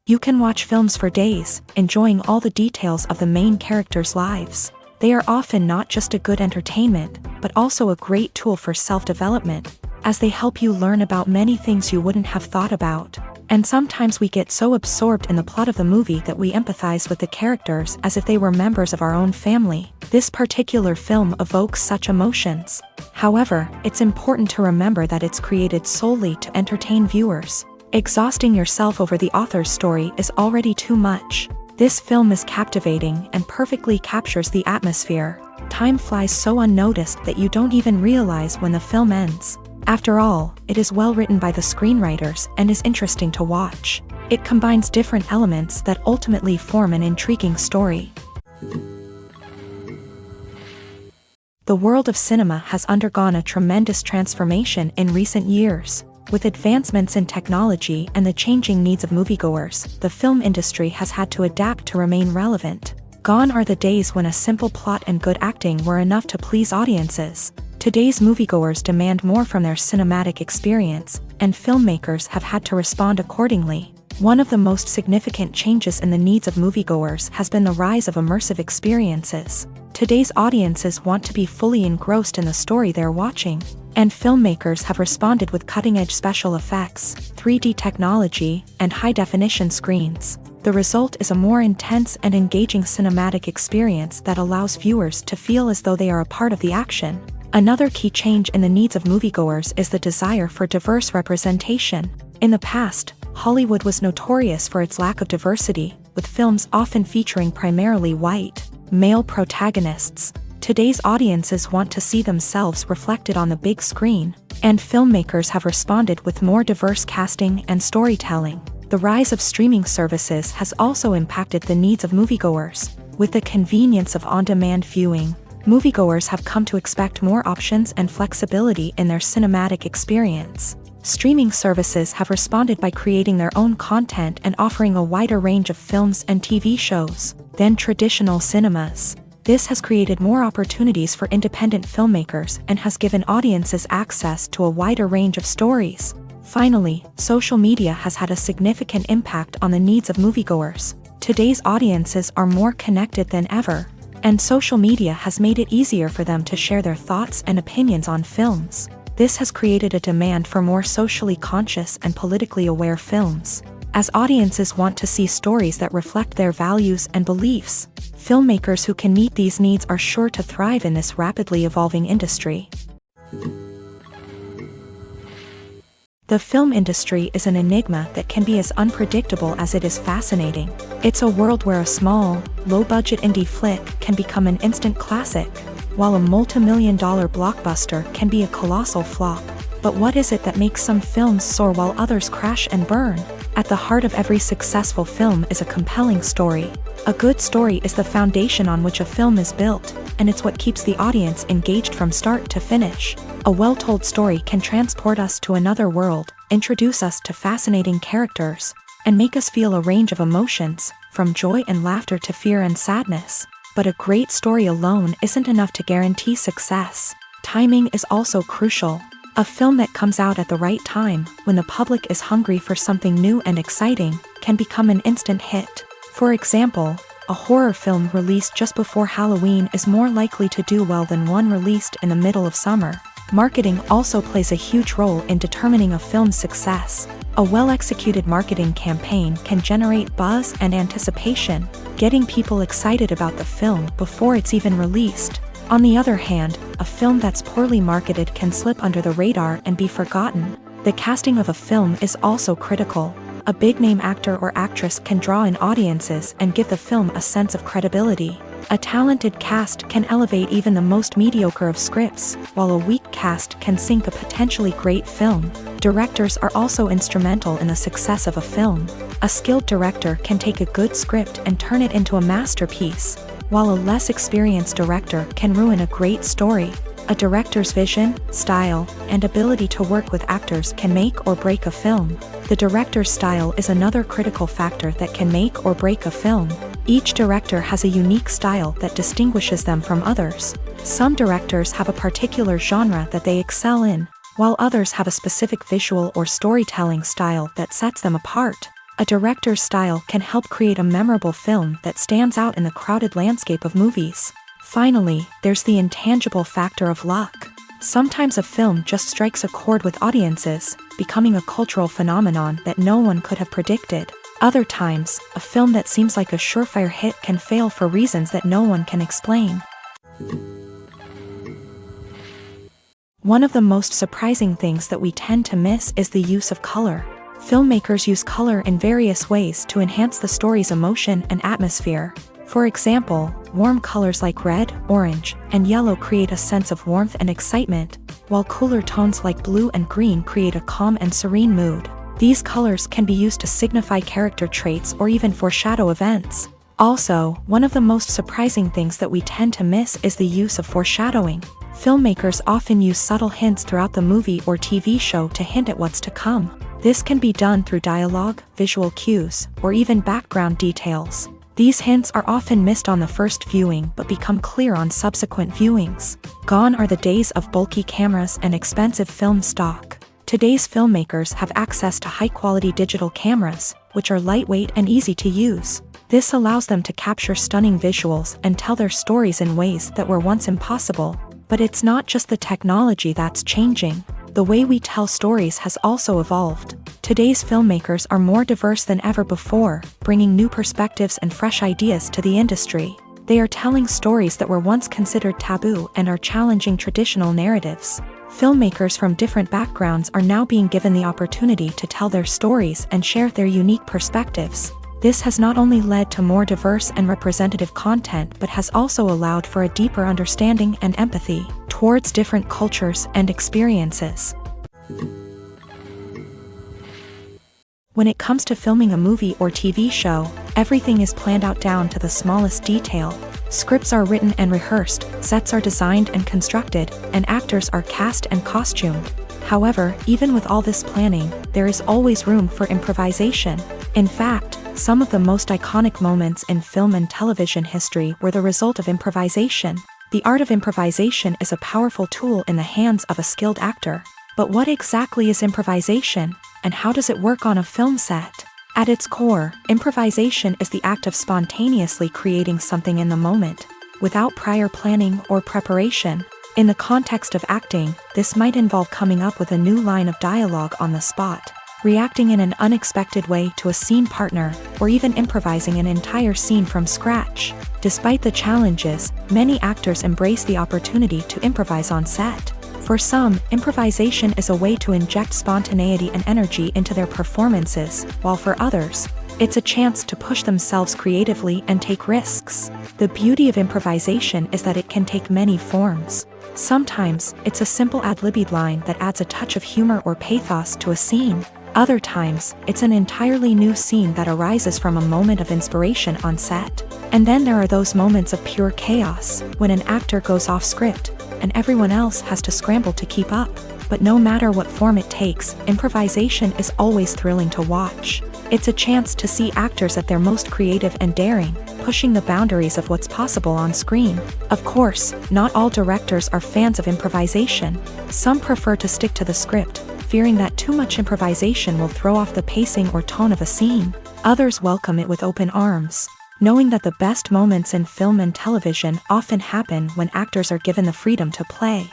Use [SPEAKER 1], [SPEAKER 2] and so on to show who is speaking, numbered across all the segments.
[SPEAKER 1] You can watch films for days, enjoying all the details of the main characters' lives. They are often not just a good entertainment, but also a great tool for self-development, as they help you learn about many things you wouldn't have thought about. And sometimes we get so absorbed in the plot of the movie that we empathize with the characters as if they were members of our own family. This particular film evokes such emotions. However, it's important to remember that it's created solely to entertain viewers. Exhausting yourself over the author's story is already too much. This film is captivating and perfectly captures the atmosphere. Time flies so unnoticed that you don't even realize when the film ends. After all, it is well written by the screenwriters and is interesting to watch. It combines different elements that ultimately form an intriguing story. The world of cinema has undergone a tremendous transformation in recent years. With advancements in technology and the changing needs of moviegoers, the film industry has had to adapt to remain relevant. Gone are the days when a simple plot and good acting were enough to please audiences. Today's moviegoers demand more from their cinematic experience, and filmmakers have had to respond accordingly. One of the most significant changes in the needs of moviegoers has been the rise of immersive experiences. Today's audiences want to be fully engrossed in the story they're watching, and filmmakers have responded with cutting-edge special effects, 3D technology, and high-definition screens. The result is a more intense and engaging cinematic experience that allows viewers to feel as though they are a part of the action. Another key change in the needs of moviegoers is the desire for diverse representation. In the past, Hollywood was notorious for its lack of diversity, with films often featuring primarily white, male protagonists. Today's audiences want to see themselves reflected on the big screen, and filmmakers have responded with more diverse casting and storytelling. The rise of streaming services has also impacted the needs of moviegoers. With the convenience of on-demand viewing, moviegoers have come to expect more options and flexibility in their cinematic experience. Streaming services have responded by creating their own content and offering a wider range of films and TV shows than traditional cinemas. This has created more opportunities for independent filmmakers and has given audiences access to a wider range of stories. Finally, social media has had a significant impact on the needs of moviegoers. Today's audiences are more connected than ever, and social media has made it easier for them to share their thoughts and opinions on films. This has created a demand for more socially conscious and politically aware films. As audiences want to see stories that reflect their values and beliefs, filmmakers who can meet these needs are sure to thrive in this rapidly evolving industry. The film industry is an enigma that can be as unpredictable as it is fascinating. It's a world where a small, low-budget indie flick can become an instant classic, while a multi-million-dollar blockbuster can be a colossal flop. But what is it that makes some films soar while others crash and burn? At the heart of every successful film is a compelling story. A good story is the foundation on which a film is built, and it's what keeps the audience engaged from start to finish. A well-told story can transport us to another world, introduce us to fascinating characters, and make us feel a range of emotions, from joy and laughter to fear and sadness. But a great story alone isn't enough to guarantee success. Timing is also crucial. A film that comes out at the right time, when the public is hungry for something new and exciting, can become an instant hit. For example, a horror film released just before Halloween is more likely to do well than one released in the middle of summer. Marketing also plays a huge role in determining a film's success. A well-executed marketing campaign can generate buzz and anticipation, getting people excited about the film before it's even released. On the other hand, a film that's poorly marketed can slip under the radar and be forgotten. The casting of a film is also critical. A big-name actor or actress can draw in audiences and give the film a sense of credibility. A talented cast can elevate even the most mediocre of scripts, while a weak cast can sink a potentially great film. Directors are also instrumental in the success of a film. A skilled director can take a good script and turn it into a masterpiece, while a less experienced director can ruin a great story. A director's vision, style, and ability to work with actors can make or break a film. The director's style is another critical factor that can make or break a film. Each director has a unique style that distinguishes them from others. Some directors have a particular genre that they excel in, while others have a specific visual or storytelling style that sets them apart. A director's style can help create a memorable film that stands out in the crowded landscape of movies. Finally, there's the intangible factor of luck. Sometimes a film just strikes a chord with audiences, becoming a cultural phenomenon that no one could have predicted. Other times, a film that seems like a surefire hit can fail for reasons that no one can explain. One of the most surprising things that we tend to miss is the use of color. Filmmakers use color in various ways to enhance the story's emotion and atmosphere. For example, warm colors like red, orange, and yellow create a sense of warmth and excitement, while cooler tones like blue and green create a calm and serene mood. These colors can be used to signify character traits or even foreshadow events. Also, one of the most surprising things that we tend to miss is the use of foreshadowing. Filmmakers often use subtle hints throughout the movie or TV show to hint at what's to come. This can be done through dialogue, visual cues, or even background details. These hints are often missed on the first viewing but become clear on subsequent viewings. Gone are the days of bulky cameras and expensive film stock. Today's filmmakers have access to high-quality digital cameras, which are lightweight and easy to use. This allows them to capture stunning visuals and tell their stories in ways that were once impossible. But it's not just the technology that's changing. The way we tell stories has also evolved. Today's filmmakers are more diverse than ever before, bringing new perspectives and fresh ideas to the industry. They are telling stories that were once considered taboo and are challenging traditional narratives. Filmmakers from different backgrounds are now being given the opportunity to tell their stories and share their unique perspectives. This has not only led to more diverse and representative content but has also allowed for a deeper understanding and empathy towards different cultures and experiences. When it comes to filming a movie or TV show, everything is planned out down to the smallest detail. Scripts are written and rehearsed, sets are designed and constructed, and actors are cast and costumed. However, even with all this planning, there is always room for improvisation. In fact, some of the most iconic moments in film and television history were the result of improvisation. The art of improvisation is a powerful tool in the hands of a skilled actor. But what exactly is improvisation, and how does it work on a film set? At its core, improvisation is the act of spontaneously creating something in the moment, without prior planning or preparation. In the context of acting, this might involve coming up with a new line of dialogue on the spot, reacting in an unexpected way to a scene partner, or even improvising an entire scene from scratch. Despite the challenges, many actors embrace the opportunity to improvise on set. For some, improvisation is a way to inject spontaneity and energy into their performances, while for others, it's a chance to push themselves creatively and take risks. The beauty of improvisation is that it can take many forms. Sometimes, it's a simple ad-libbed line that adds a touch of humor or pathos to a scene. Other times, it's an entirely new scene that arises from a moment of inspiration on set. And then there are those moments of pure chaos, when an actor goes off script, and everyone else has to scramble to keep up. But no matter what form it takes, improvisation is always thrilling to watch. It's a chance to see actors at their most creative and daring, pushing the boundaries of what's possible on screen. Of course, not all directors are fans of improvisation. Some prefer to stick to the script, fearing that too much improvisation will throw off the pacing or tone of a scene. Others welcome it with open arms, knowing that the best moments in film and television often happen when actors are given the freedom to play.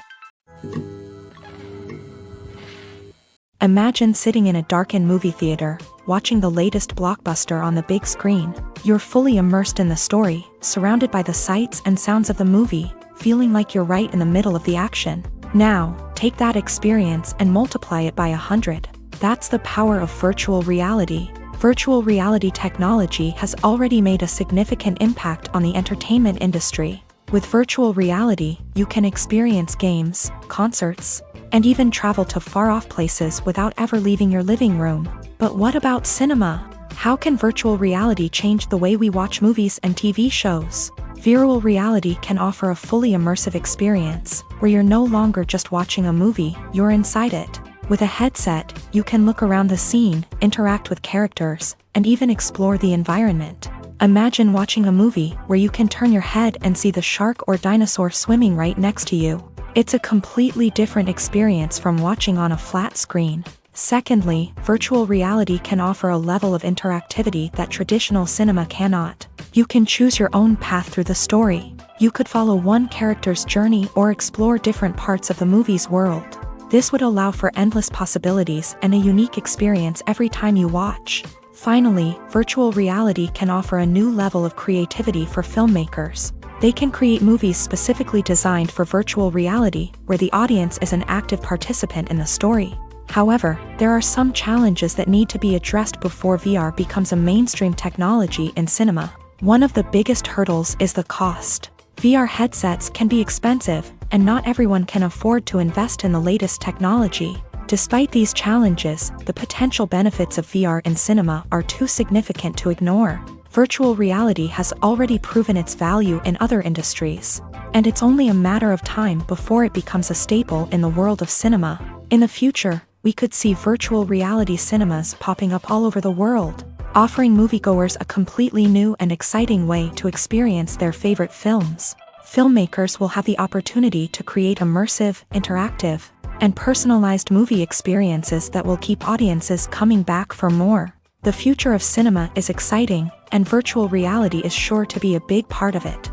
[SPEAKER 1] Imagine sitting in a darkened movie theater, watching the latest blockbuster on the big screen. You're fully immersed in the story, surrounded by the sights and sounds of the movie, feeling like you're right in the middle of the action. Now, take that experience and multiply it by 100. That's the power of virtual reality. Virtual reality technology has already made a significant impact on the entertainment industry. With virtual reality, you can experience games, concerts, and even travel to far-off places without ever leaving your living room. But what about cinema? How can virtual reality change the way we watch movies and TV shows? Virtual reality can offer a fully immersive experience, where you're no longer just watching a movie, you're inside it. With a headset, you can look around the scene, interact with characters, and even explore the environment. Imagine watching a movie where you can turn your head and see the shark or dinosaur swimming right next to you. It's a completely different experience from watching on a flat screen. Secondly, virtual reality can offer a level of interactivity that traditional cinema cannot. You can choose your own path through the story. You could follow one character's journey or explore different parts of the movie's world. This would allow for endless possibilities and a unique experience every time you watch. Finally, virtual reality can offer a new level of creativity for filmmakers. They can create movies specifically designed for virtual reality, where the audience is an active participant in the story. However, there are some challenges that need to be addressed before VR becomes a mainstream technology in cinema. One of the biggest hurdles is the cost. VR headsets can be expensive, and not everyone can afford to invest in the latest technology. Despite these challenges, the potential benefits of VR in cinema are too significant to ignore. Virtual reality has already proven its value in other industries, and it's only a matter of time before it becomes a staple in the world of cinema. In the future, we could see virtual reality cinemas popping up all over the world, offering moviegoers a completely new and exciting way to experience their favorite films. Filmmakers will have the opportunity to create immersive, interactive, and personalized movie experiences that will keep audiences coming back for more. The future of cinema is exciting, and virtual reality is sure to be a big part of it.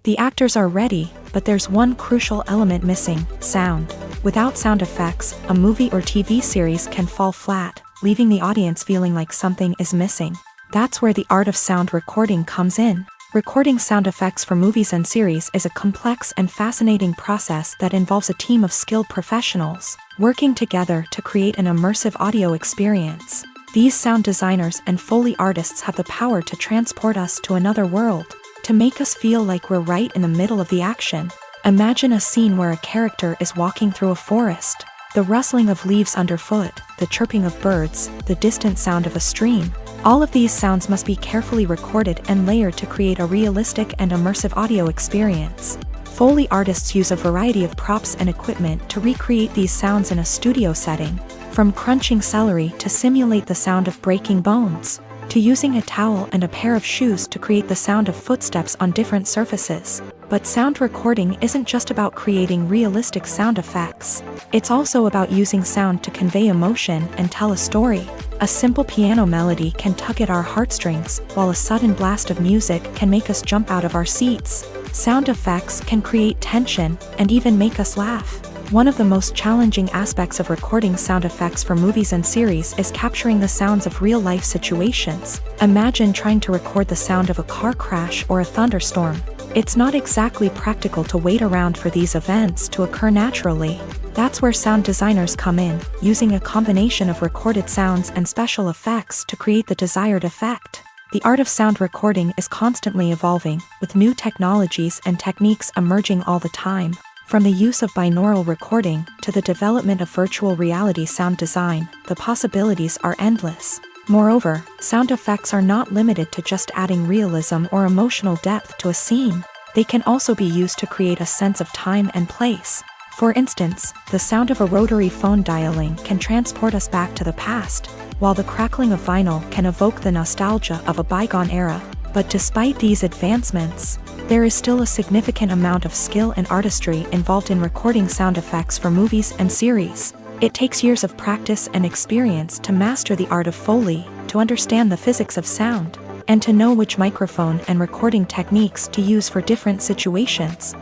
[SPEAKER 1] The actors are ready, but there's one crucial element missing: sound. Without sound effects, a movie or TV series can fall flat, leaving the audience feeling like something is missing. That's where the art of sound recording comes in. Recording sound effects for movies and series is a complex and fascinating process that involves a team of skilled professionals working together to create an immersive audio experience. These sound designers and Foley artists have the power to transport us to another world, to make us feel like we're right in the middle of the action. Imagine a scene where a character is walking through a forest. The rustling of leaves underfoot, the chirping of birds, the distant sound of a stream. All of these sounds must be carefully recorded and layered to create a realistic and immersive audio experience. Foley artists use a variety of props and equipment to recreate these sounds in a studio setting, from crunching celery to simulate the sound of breaking bones, to using a towel and a pair of shoes to create the sound of footsteps on different surfaces. But sound recording isn't just about creating realistic sound effects. It's also about using sound to convey emotion and tell a story. A simple piano melody can tug at our heartstrings, while a sudden blast of music can make us jump out of our seats. Sound effects can create tension and even make us laugh. One of the most challenging aspects of recording sound effects for movies and series is capturing the sounds of real-life situations. Imagine trying to record the sound of a car crash or a thunderstorm. It's not exactly practical to wait around for these events to occur naturally. That's where sound designers come in, using a combination of recorded sounds and special effects to create the desired effect. The art of sound recording is constantly evolving, with new technologies and techniques emerging all the time. From the use of binaural recording to the development of virtual reality sound design, the possibilities are endless. Moreover, sound effects are not limited to just adding realism or emotional depth to a scene. They can also be used to create a sense of time and place. For instance, the sound of a rotary phone dialing can transport us back to the past, while the crackling of vinyl can evoke the nostalgia of a bygone era. But despite these advancements, there is still a significant amount of skill and artistry involved in recording sound effects for movies and series. It takes years of practice and experience to master the art of Foley, to understand the physics of sound, and to know which microphone and recording techniques to use for different situations.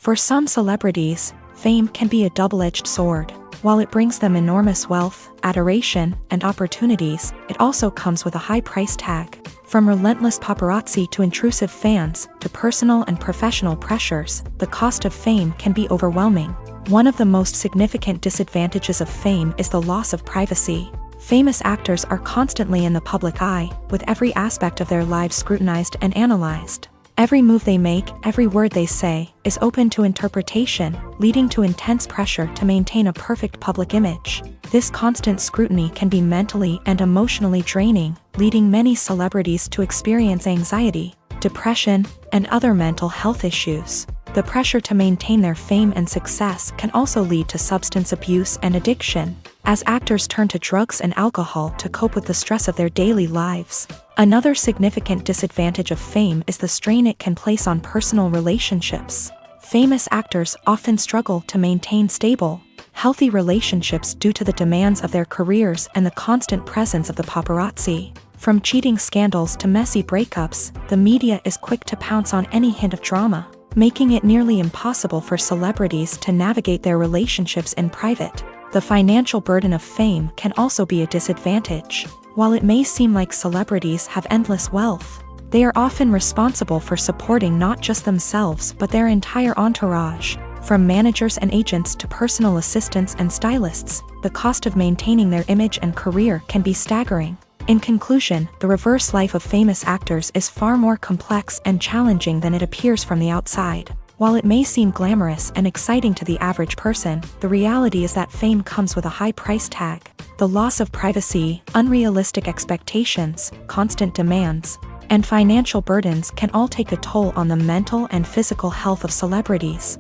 [SPEAKER 1] For some celebrities, fame can be a double-edged sword. While it brings them enormous wealth, adoration, and opportunities, it also comes with a high price tag. From relentless paparazzi to intrusive fans, to personal and professional pressures, the cost of fame can be overwhelming. One of the most significant disadvantages of fame is the loss of privacy. Famous actors are constantly in the public eye, with every aspect of their lives scrutinized and analyzed. Every move they make, every word they say, is open to interpretation, leading to intense pressure to maintain a perfect public image. This constant scrutiny can be mentally and emotionally draining, leading many celebrities to experience anxiety, depression, and other mental health issues. The pressure to maintain their fame and success can also lead to substance abuse and addiction, as actors turn to drugs and alcohol to cope with the stress of their daily lives. Another significant disadvantage of fame is the strain it can place on personal relationships. Famous actors often struggle to maintain stable, healthy relationships due to the demands of their careers and the constant presence of the paparazzi. From cheating scandals to messy breakups, the media is quick to pounce on any hint of drama, making it nearly impossible for celebrities to navigate their relationships in private. The financial burden of fame can also be a disadvantage. While it may seem like celebrities have endless wealth, they are often responsible for supporting not just themselves but their entire entourage. From managers and agents to personal assistants and stylists, the cost of maintaining their image and career can be staggering. In conclusion, the reverse life of famous actors is far more complex and challenging than it appears from the outside. While it may seem glamorous and exciting to the average person, the reality is that fame comes with a high price tag. The loss of privacy, unrealistic expectations, constant demands, and financial burdens can all take a toll on the mental and physical health of celebrities.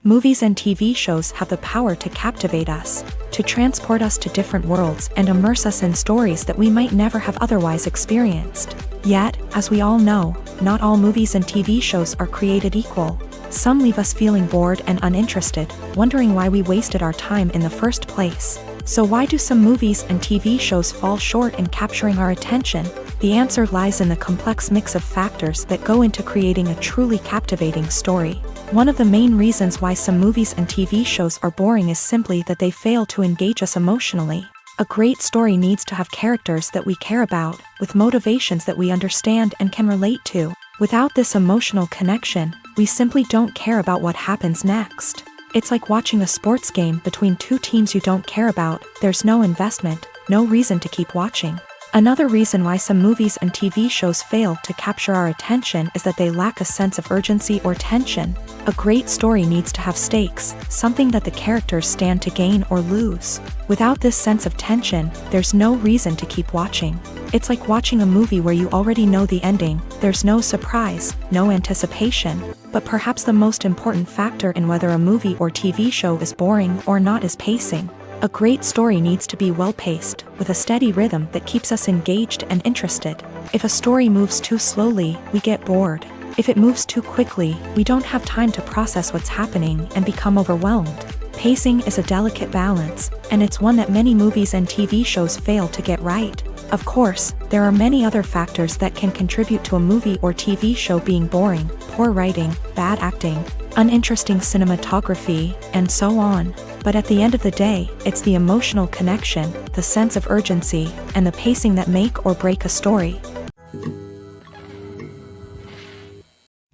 [SPEAKER 1] Movies and TV shows have the power to captivate us, to transport us to different worlds and immerse us in stories that we might never have otherwise experienced. Yet, as we all know, not all movies and TV shows are created equal. Some leave us feeling bored and uninterested, wondering why we wasted our time in the first place. So why do some movies and TV shows fall short in capturing our attention? The answer lies in the complex mix of factors that go into creating a truly captivating story. One of the main reasons why some movies and TV shows are boring is simply that they fail to engage us emotionally. A great story needs to have characters that we care about, with motivations that we understand and can relate to. Without this emotional connection, we simply don't care about what happens next. It's like watching a sports game between two teams you don't care about. There's no investment, no reason to keep watching. Another reason why some movies and TV shows fail to capture our attention is that they lack a sense of urgency or tension. A great story needs to have stakes, something that the characters stand to gain or lose. Without this sense of tension, there's no reason to keep watching. It's like watching a movie where you already know the ending. There's no surprise, no anticipation. But perhaps the most important factor in whether a movie or TV show is boring or not is pacing. A great story needs to be well-paced, with a steady rhythm that keeps us engaged and interested. If a story moves too slowly, we get bored. If it moves too quickly, we don't have time to process what's happening and become overwhelmed. Pacing is a delicate balance, and it's one that many movies and TV shows fail to get right. Of course, there are many other factors that can contribute to a movie or TV show being boring: poor writing, bad acting, uninteresting cinematography, and so on. But at the end of the day, it's the emotional connection, the sense of urgency, and the pacing that make or break a story.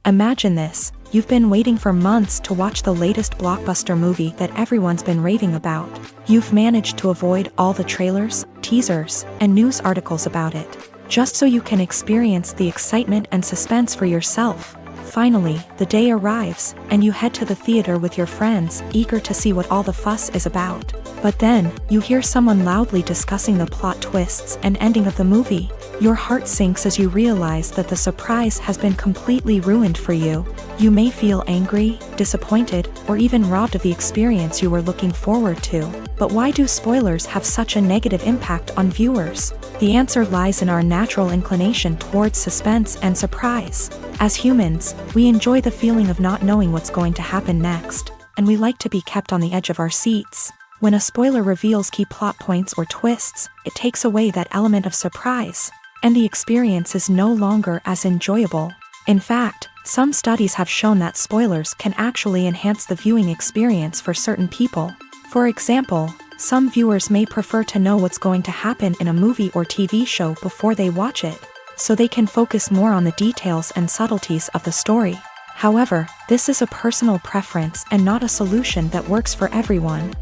[SPEAKER 1] Imagine this: you've been waiting for months to watch the latest blockbuster movie that everyone's been raving about. You've managed to avoid all the trailers, teasers, and news articles about it, just so you can experience the excitement and suspense for yourself. Finally, the day arrives, and you head to the theater with your friends, eager to see what all the fuss is about. But then, you hear someone loudly discussing the plot twists and ending of the movie. Your heart sinks as you realize that the surprise has been completely ruined for you. You may feel angry, disappointed, or even robbed of the experience you were looking forward to. But why do spoilers have such a negative impact on viewers? The answer lies in our natural inclination towards suspense and surprise. As humans, we enjoy the feeling of not knowing what's going to happen next, and we like to be kept on the edge of our seats. When a spoiler reveals key plot points or twists, it takes away that element of surprise, and the experience is no longer as enjoyable. In fact, some studies have shown that spoilers can actually enhance the viewing experience for certain people. For example, some viewers may prefer to know what's going to happen in a movie or TV show before they watch it, so they can focus more on the details and subtleties of the story. However, this is a personal preference and not a solution that works for everyone.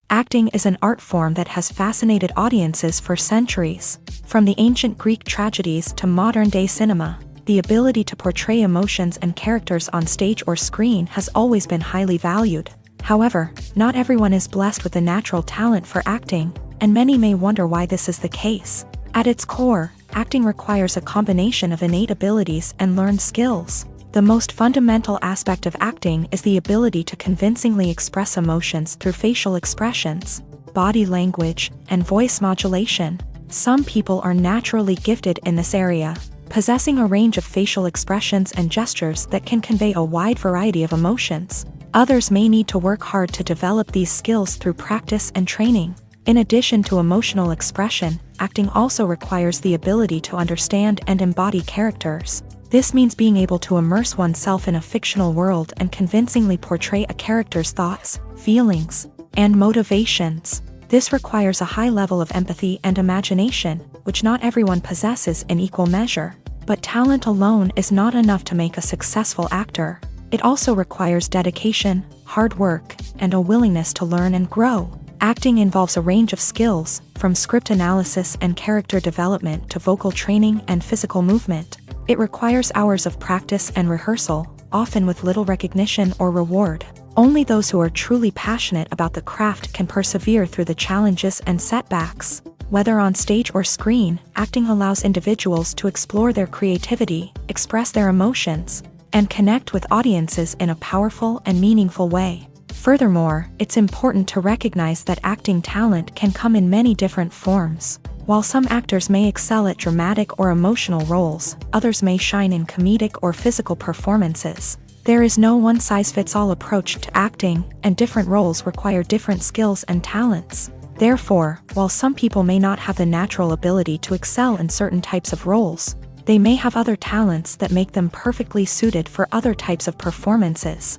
[SPEAKER 1] Acting is an art form that has fascinated audiences for centuries. From the ancient Greek tragedies to modern-day cinema, the ability to portray emotions and characters on stage or screen has always been highly valued. However, not everyone is blessed with the natural talent for acting, and many may wonder why this is the case. At its core, acting requires a combination of innate abilities and learned skills. The most fundamental aspect of acting is the ability to convincingly express emotions through facial expressions, body language, and voice modulation. Some people are naturally gifted in this area, possessing a range of facial expressions and gestures that can convey a wide variety of emotions. Others may need to work hard to develop these skills through practice and training. In addition to emotional expression, acting also requires the ability to understand and embody characters. This means being able to immerse oneself in a fictional world and convincingly portray a character's thoughts, feelings, and motivations. This requires a high level of empathy and imagination, which not everyone possesses in equal measure. But talent alone is not enough to make a successful actor. It also requires dedication, hard work, and a willingness to learn and grow. Acting involves a range of skills, from script analysis and character development to vocal training and physical movement. It requires hours of practice and rehearsal, often with little recognition or reward. Only those who are truly passionate about the craft can persevere through the challenges and setbacks. Whether on stage or screen, acting allows individuals to explore their creativity, express their emotions, and connect with audiences in a powerful and meaningful way. Furthermore, it's important to recognize that acting talent can come in many different forms. While some actors may excel at dramatic or emotional roles, others may shine in comedic or physical performances. There is no one-size-fits-all approach to acting, and different roles require different skills and talents. Therefore, while some people may not have the natural ability to excel in certain types of roles, they may have other talents that make them perfectly suited for other types of performances.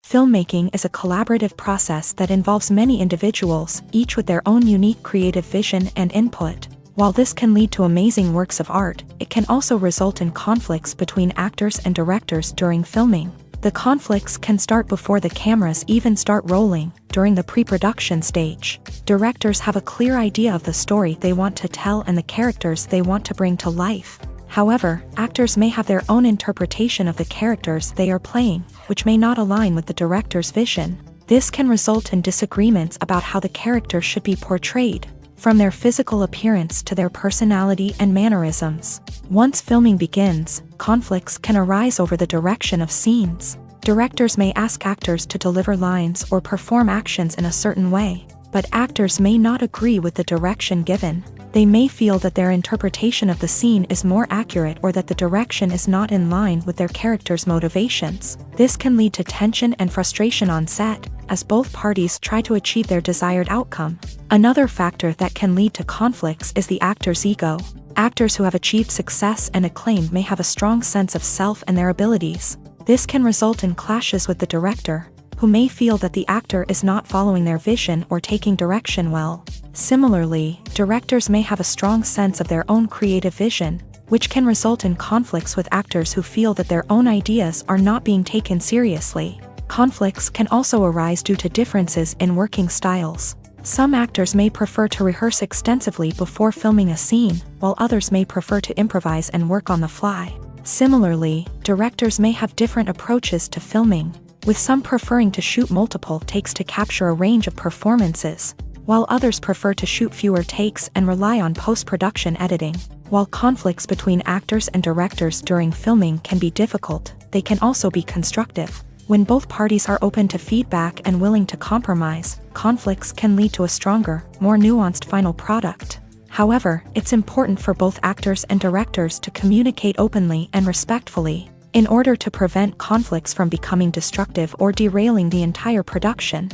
[SPEAKER 1] Filmmaking is a collaborative process that involves many individuals, each with their own unique creative vision and input. While this can lead to amazing works of art, it can also result in conflicts between actors and directors during filming. The conflicts can start before the cameras even start rolling, during the pre-production stage. Directors have a clear idea of the story they want to tell and the characters they want to bring to life. However, actors may have their own interpretation of the characters they are playing, which may not align with the director's vision. This can result in disagreements about how the character should be portrayed, from their physical appearance to their personality and mannerisms. Once filming begins, conflicts can arise over the direction of scenes. Directors may ask actors to deliver lines or perform actions in a certain way, but actors may not agree with the direction given. They may feel that their interpretation of the scene is more accurate or that the direction is not in line with their character's motivations. This can lead to tension and frustration on set, as both parties try to achieve their desired outcome. Another factor that can lead to conflicts is the actor's ego. Actors who have achieved success and acclaim may have a strong sense of self and their abilities. This can result in clashes with the director, who may feel that the actor is not following their vision or taking direction well. Similarly, directors may have a strong sense of their own creative vision, which can result in conflicts with actors who feel that their own ideas are not being taken seriously. Conflicts can also arise due to differences in working styles. Some actors may prefer to rehearse extensively before filming a scene, while others may prefer to improvise and work on the fly. Similarly, directors may have different approaches to filming, with some preferring to shoot multiple takes to capture a range of performances, while others prefer to shoot fewer takes and rely on post-production editing. While conflicts between actors and directors during filming can be difficult, they can also be constructive. When both parties are open to feedback and willing to compromise, conflicts can lead to a stronger, more nuanced final product. However, it's important for both actors and directors to communicate openly and respectfully, in order to prevent conflicts from becoming destructive or derailing the entire production.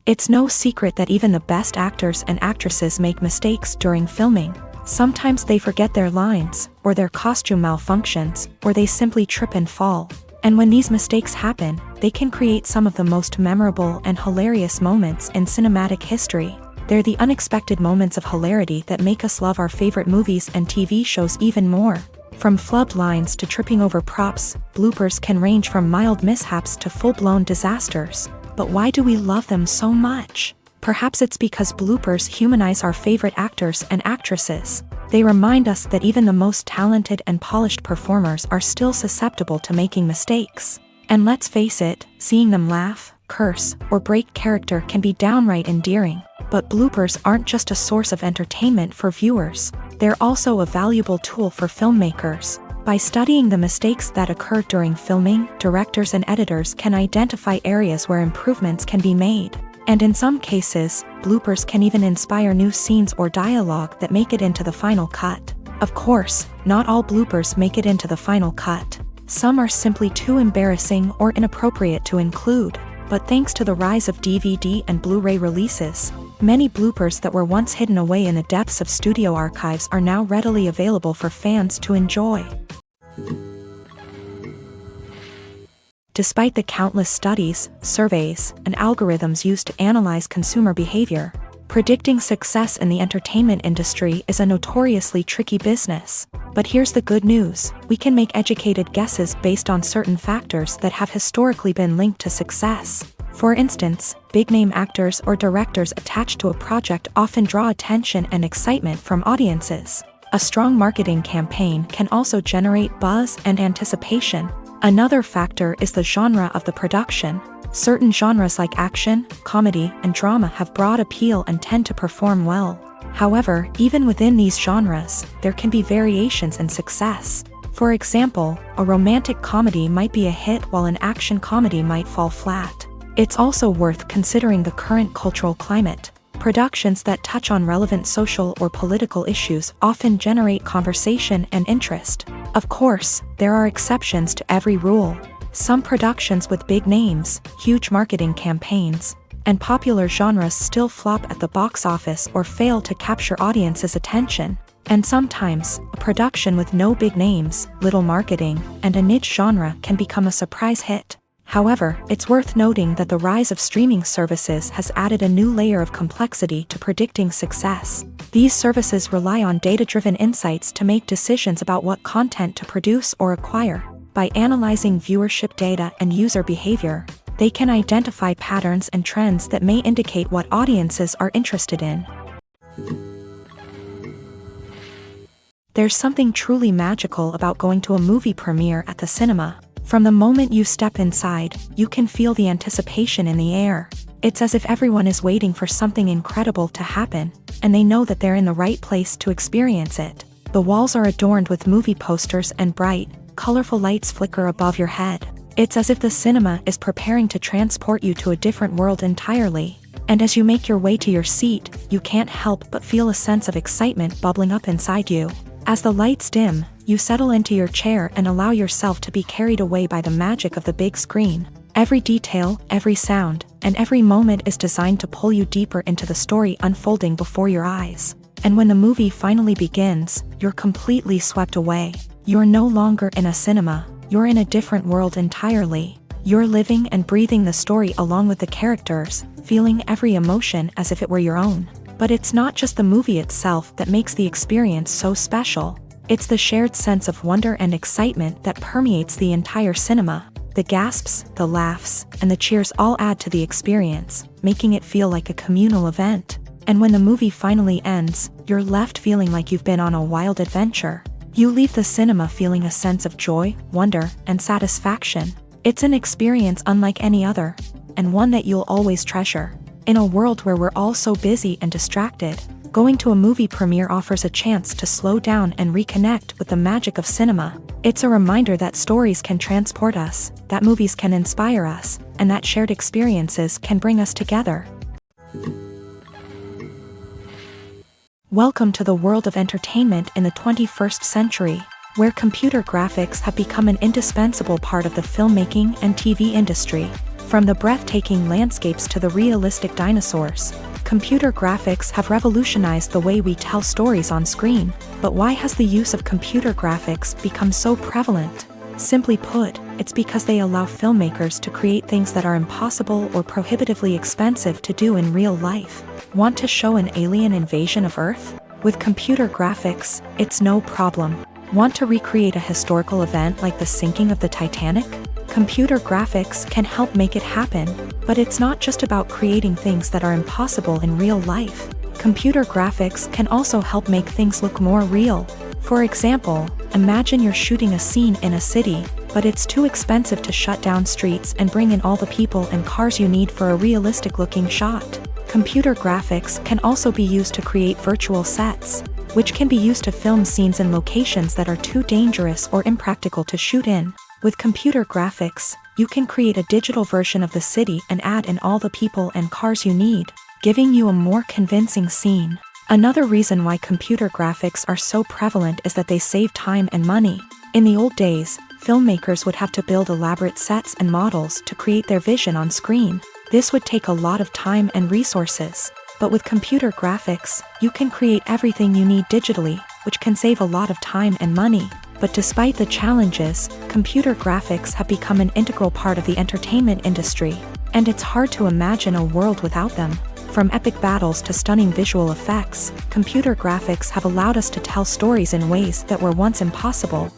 [SPEAKER 1] It's no secret that even the best actors and actresses make mistakes during filming. Sometimes they forget their lines, or their costume malfunctions, or they simply trip and fall. And when these mistakes happen, they can create some of the most memorable and hilarious moments in cinematic history. They're the unexpected moments of hilarity that make us love our favorite movies and TV shows even more. From flubbed lines to tripping over props, bloopers can range from mild mishaps to full-blown disasters. But why do we love them so much? Perhaps it's because bloopers humanize our favorite actors and actresses. They remind us that even the most talented and polished performers are still susceptible to making mistakes. And let's face it, seeing them laugh, curse, or break character can be downright endearing. But bloopers aren't just a source of entertainment for viewers. They're also a valuable tool for filmmakers. By studying the mistakes that occur during filming, directors and editors can identify areas where improvements can be made. And in some cases, bloopers can even inspire new scenes or dialogue that make it into the final cut. Of course, not all bloopers make it into the final cut. Some are simply too embarrassing or inappropriate to include. But thanks to the rise of DVD and Blu-ray releases, many bloopers that were once hidden away in the depths of studio archives are now readily available for fans to enjoy. Despite the countless studies, surveys, and algorithms used to analyze consumer behavior, predicting success in the entertainment industry is a notoriously tricky business. But here's the good news: we can make educated guesses based on certain factors that have historically been linked to success. For instance, big-name actors or directors attached to a project often draw attention and excitement from audiences. A strong marketing campaign can also generate buzz and anticipation. Another factor is the genre of the production. Certain genres like action, comedy, and drama have broad appeal and tend to perform well. However, even within these genres, there can be variations in success. For example, a romantic comedy might be a hit while an action comedy might fall flat. It's also worth considering the current cultural climate. Productions that touch on relevant social or political issues often generate conversation and interest. Of course, there are exceptions to every rule. Some productions with big names, huge marketing campaigns, and popular genres still flop at the box office or fail to capture audiences' attention. And sometimes, a production with no big names, little marketing, and a niche genre can become a surprise hit. However, it's worth noting that the rise of streaming services has added a new layer of complexity to predicting success. These services rely on data-driven insights to make decisions about what content to produce or acquire. By analyzing viewership data and user behavior, they can identify patterns and trends that may indicate what audiences are interested in. There's something truly magical about going to a movie premiere at the cinema. From the moment you step inside, you can feel the anticipation in the air. It's as if everyone is waiting for something incredible to happen, and they know that they're in the right place to experience it. The walls are adorned with movie posters and bright, colorful lights flicker above your head. It's as if the cinema is preparing to transport you to a different world entirely. And as you make your way to your seat, you can't help but feel a sense of excitement bubbling up inside you. As the lights dim, you settle into your chair and allow yourself to be carried away by the magic of the big screen. Every detail, every sound, and every moment is designed to pull you deeper into the story unfolding before your eyes. And when the movie finally begins, you're completely swept away. You're no longer in a cinema, you're in a different world entirely. You're living and breathing the story along with the characters, feeling every emotion as if it were your own. But it's not just the movie itself that makes the experience so special. It's the shared sense of wonder and excitement that permeates the entire cinema. The gasps, the laughs, and the cheers all add to the experience, making it feel like a communal event. And when the movie finally ends, you're left feeling like you've been on a wild adventure. You leave the cinema feeling a sense of joy, wonder, and satisfaction. It's an experience unlike any other, and one that you'll always treasure. In a world where we're all so busy and distracted, going to a movie premiere offers a chance to slow down and reconnect with the magic of cinema. It's a reminder that stories can transport us, that movies can inspire us, and that shared experiences can bring us together. Welcome to the world of entertainment in the 21st century, where computer graphics have become an indispensable part of the filmmaking and TV industry. From the breathtaking landscapes to the realistic dinosaurs, computer graphics have revolutionized the way we tell stories on screen. But why has the use of computer graphics become so prevalent? Simply put, it's because they allow filmmakers to create things that are impossible or prohibitively expensive to do in real life. Want to show an alien invasion of Earth? With computer graphics, it's no problem. Want to recreate a historical event like the sinking of the Titanic? Computer graphics can help make it happen, but it's not just about creating things that are impossible in real life. Computer graphics can also help make things look more real. For example, imagine you're shooting a scene in a city, but it's too expensive to shut down streets and bring in all the people and cars you need for a realistic-looking shot. Computer graphics can also be used to create virtual sets, which can be used to film scenes in locations that are too dangerous or impractical to shoot in. With computer graphics, you can create a digital version of the city and add in all the people and cars you need, giving you a more convincing scene. Another reason why computer graphics are so prevalent is that they save time and money. In the old days, filmmakers would have to build elaborate sets and models to create their vision on screen. This would take a lot of time and resources. But with computer graphics, you can create everything you need digitally, which can save a lot of time and money. But despite the challenges, computer graphics have become an integral part of the entertainment industry, and it's hard to imagine a world without them. From epic battles to stunning visual effects, computer graphics have allowed us to tell stories in ways that were once impossible.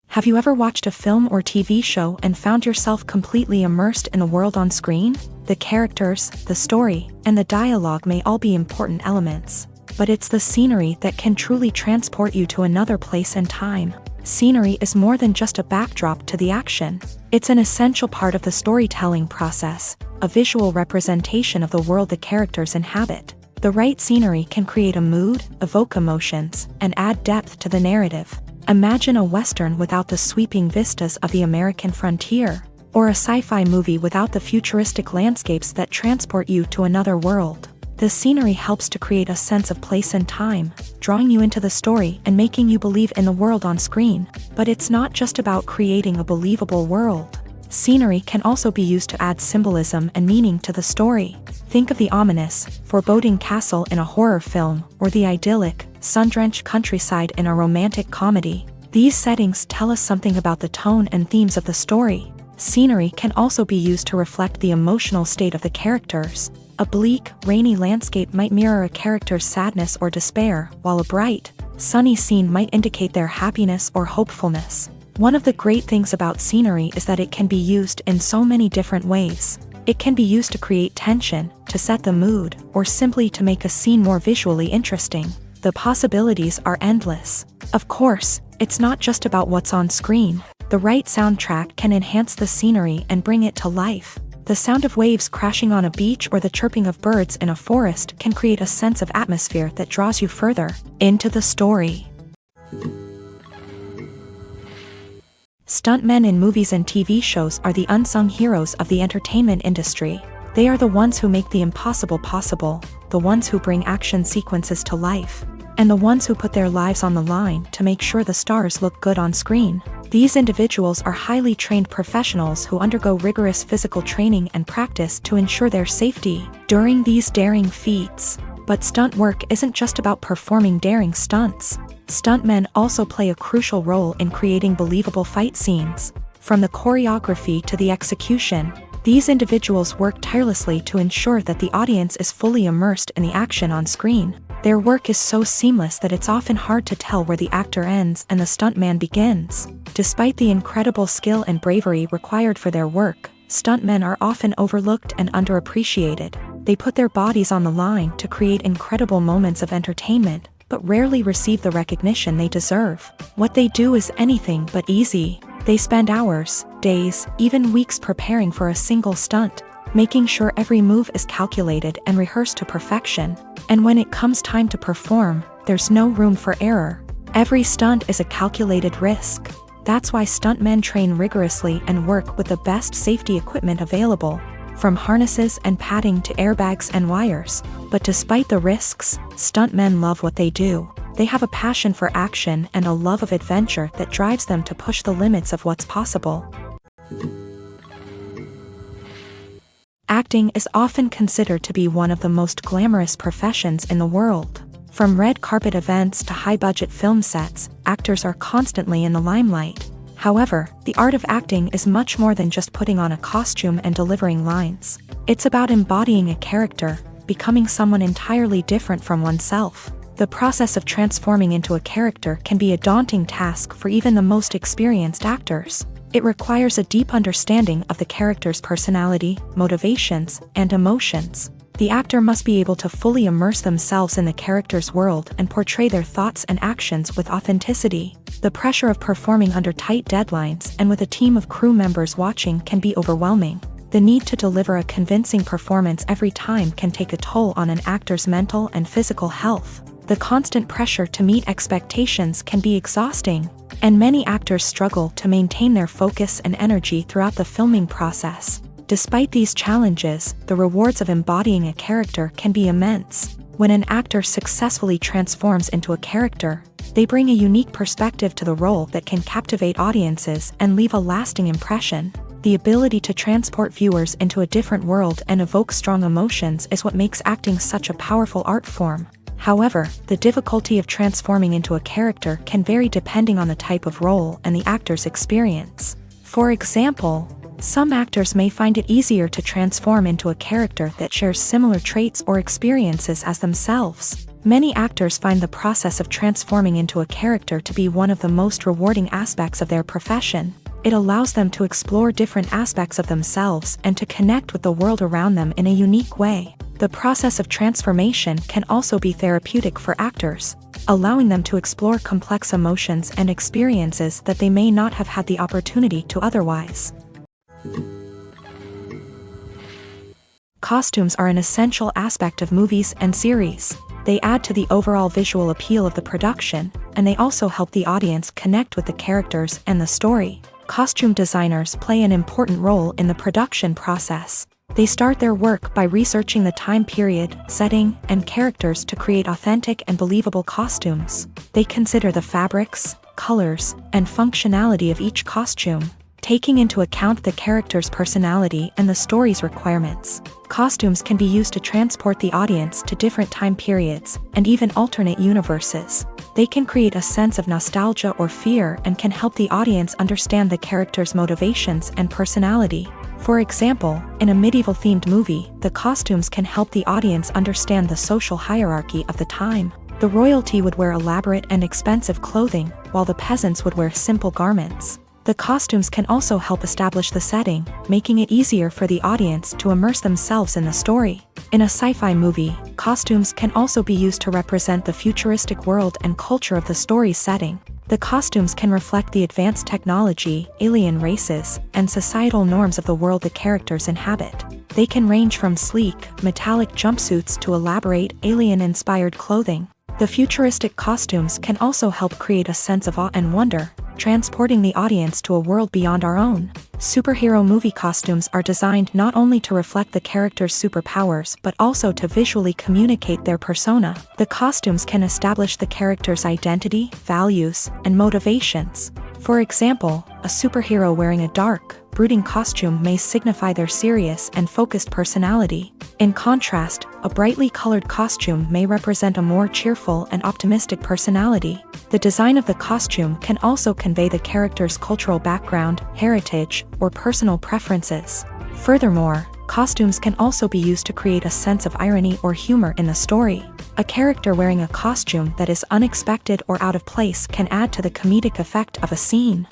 [SPEAKER 1] Have you ever watched a film or TV show and found yourself completely immersed in the world on screen? The characters, the story, and the dialogue may all be important elements, but it's the scenery that can truly transport you to another place and time. Scenery is more than just a backdrop to the action. It's an essential part of the storytelling process, a visual representation of the world the characters inhabit. The right scenery can create a mood, evoke emotions, and add depth to the narrative. Imagine a Western without the sweeping vistas of the American frontier, or a sci-fi movie without the futuristic landscapes that transport you to another world. The scenery helps to create a sense of place and time, drawing you into the story and making you believe in the world on screen. But it's not just about creating a believable world. Scenery can also be used to add symbolism and meaning to the story. Think of the ominous, foreboding castle in a horror film, or the idyllic, sun-drenched countryside in a romantic comedy. These settings tell us something about the tone and themes of the story. Scenery can also be used to reflect the emotional state of the characters. A bleak, rainy landscape might mirror a character's sadness or despair, while a bright, sunny scene might indicate their happiness or hopefulness. One of the great things about scenery is that it can be used in so many different ways. It can be used to create tension, to set the mood, or simply to make a scene more visually interesting. The possibilities are endless. Of course, it's not just about what's on screen. The right soundtrack can enhance the scenery and bring it to life. The sound of waves crashing on a beach or the chirping of birds in a forest can create a sense of atmosphere that draws you further into the story. Stuntmen in movies and TV shows are the unsung heroes of the entertainment industry. They are the ones who make the impossible possible, the ones who bring action sequences to life, and the ones who put their lives on the line to make sure the stars look good on screen. These individuals are highly trained professionals who undergo rigorous physical training and practice to ensure their safety during these daring feats. But stunt work isn't just about performing daring stunts. Stuntmen also play a crucial role in creating believable fight scenes. From the choreography to the execution, these individuals work tirelessly to ensure that the audience is fully immersed in the action on screen. Their work is so seamless that it's often hard to tell where the actor ends and the stuntman begins. Despite the incredible skill and bravery required for their work, stuntmen are often overlooked and underappreciated. They put their bodies on the line to create incredible moments of entertainment, but rarely receive the recognition they deserve. What they do is anything but easy. They spend hours, days, even weeks preparing for a single stunt, making sure every move is calculated and rehearsed to perfection. And when it comes time to perform, there's no room for error. Every stunt is a calculated risk. That's why stuntmen train rigorously and work with the best safety equipment available, from harnesses and padding to airbags and wires. But despite the risks, stuntmen love what they do. They have a passion for action and a love of adventure that drives them to push the limits of what's possible. Acting is often considered to be one of the most glamorous professions in the world. From red carpet events to high-budget film sets, actors are constantly in the limelight. However, the art of acting is much more than just putting on a costume and delivering lines. It's about embodying a character, becoming someone entirely different from oneself. The process of transforming into a character can be a daunting task for even the most experienced actors. It requires a deep understanding of the character's personality, motivations, and emotions. The actor must be able to fully immerse themselves in the character's world and portray their thoughts and actions with authenticity. The pressure of performing under tight deadlines and with a team of crew members watching can be overwhelming. The need to deliver a convincing performance every time can take a toll on an actor's mental and physical health. The constant pressure to meet expectations can be exhausting, and many actors struggle to maintain their focus and energy throughout the filming process. Despite these challenges, the rewards of embodying a character can be immense. When an actor successfully transforms into a character, they bring a unique perspective to the role that can captivate audiences and leave a lasting impression. The ability to transport viewers into a different world and evoke strong emotions is what makes acting such a powerful art form. However, the difficulty of transforming into a character can vary depending on the type of role and the actor's experience. For example, some actors may find it easier to transform into a character that shares similar traits or experiences as themselves. Many actors find the process of transforming into a character to be one of the most rewarding aspects of their profession. It allows them to explore different aspects of themselves and to connect with the world around them in a unique way. The process of transformation can also be therapeutic for actors, allowing them to explore complex emotions and experiences that they may not have had the opportunity to otherwise. Costumes are an essential aspect of movies and series. They add to the overall visual appeal of the production, and they also help the audience connect with the characters and the story. Costume designers play an important role in the production process. They start their work by researching the time period, setting, and characters to create authentic and believable costumes. They consider the fabrics, colors, and functionality of each costume, taking into account the character's personality and the story's requirements. Costumes can be used to transport the audience to different time periods and even alternate universes. They can create a sense of nostalgia or fear and can help the audience understand the character's motivations and personality. For example, in a medieval-themed movie, the costumes can help the audience understand the social hierarchy of the time. The royalty would wear elaborate and expensive clothing, while the peasants would wear simple garments. The costumes can also help establish the setting, making it easier for the audience to immerse themselves in the story. In a sci-fi movie, costumes can also be used to represent the futuristic world and culture of the story's setting. The costumes can reflect the advanced technology, alien races, and societal norms of the world the characters inhabit. They can range from sleek, metallic jumpsuits to elaborate, alien-inspired clothing. The futuristic costumes can also help create a sense of awe and wonder, transporting the audience to a world beyond our own. Superhero movie costumes are designed not only to reflect the character's superpowers but also to visually communicate their persona. The costumes can establish the character's identity, values, and motivations. For example, a superhero wearing a dark, brooding costume may signify their serious and focused personality. In contrast, a brightly colored costume may represent a more cheerful and optimistic personality. The design of the costume can also convey the character's cultural background, heritage, or personal preferences. Furthermore, costumes can also be used to create a sense of irony or humor in the story. A character wearing a costume that is unexpected or out of place can add to the comedic effect of a scene.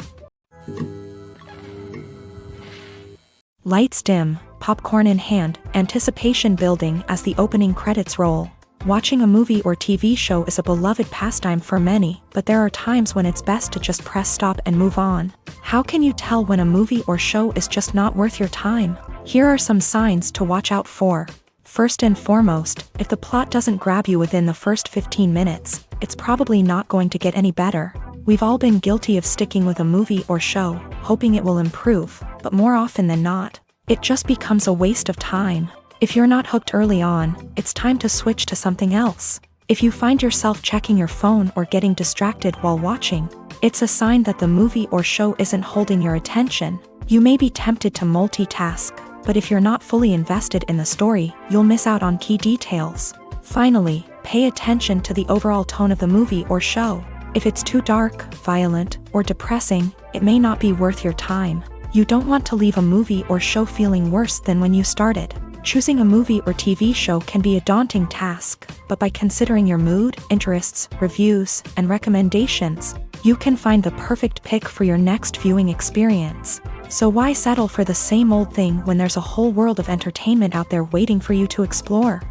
[SPEAKER 1] Lights dim, popcorn in hand, anticipation building as the opening credits roll. Watching a movie or TV show is a beloved pastime for many, but there are times when it's best to just press stop and move on. How can you tell when a movie or show is just not worth your time? Here are some signs to watch out for. First and foremost, if the plot doesn't grab you within the first 15 minutes, it's probably not going to get any better. We've all been guilty of sticking with a movie or show, hoping it will improve, but more often than not, it just becomes a waste of time. If you're not hooked early on, it's time to switch to something else. If you find yourself checking your phone or getting distracted while watching, it's a sign that the movie or show isn't holding your attention. You may be tempted to multitask, but if you're not fully invested in the story, you'll miss out on key details. Finally, pay attention to the overall tone of the movie or show. If it's too dark, violent, or depressing, it may not be worth your time. You don't want to leave a movie or show feeling worse than when you started. Choosing a movie or TV show can be a daunting task, but by considering your mood, interests, reviews, and recommendations, you can find the perfect pick for your next viewing experience. So why settle for the same old thing when there's a whole world of entertainment out there waiting for you to explore?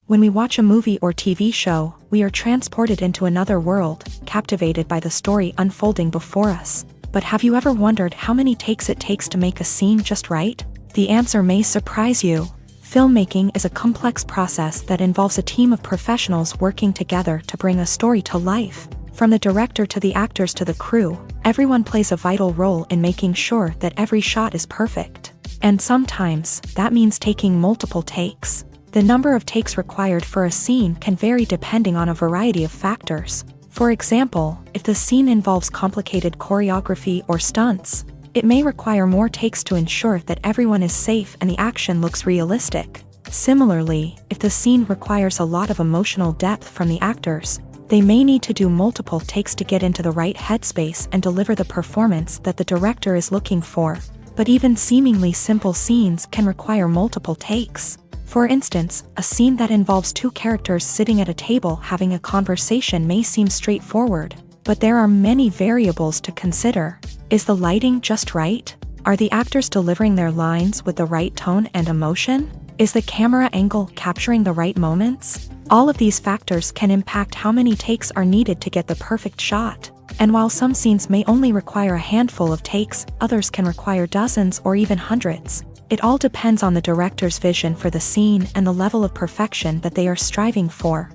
[SPEAKER 1] When we watch a movie or TV show, we are transported into another world, captivated by the story unfolding before us. But have you ever wondered how many takes it takes to make a scene just right? The answer may surprise you. Filmmaking is a complex process that involves a team of professionals working together to bring a story to life. From the director to the actors to the crew, everyone plays a vital role in making sure that every shot is perfect. And sometimes, that means taking multiple takes. The number of takes required for a scene can vary depending on a variety of factors. For example, if the scene involves complicated choreography or stunts, it may require more takes to ensure that everyone is safe and the action looks realistic. Similarly, if the scene requires a lot of emotional depth from the actors, they may need to do multiple takes to get into the right headspace and deliver the performance that the director is looking for. But even seemingly simple scenes can require multiple takes. For instance, a scene that involves two characters sitting at a table having a conversation may seem straightforward, but there are many variables to consider. Is the lighting just right? Are the actors delivering their lines with the right tone and emotion? Is the camera angle capturing the right moments? All of these factors can impact how many takes are needed to get the perfect shot. And while some scenes may only require a handful of takes, others can require dozens or even hundreds. It all depends on the director's vision for the scene and the level of perfection that they are striving for.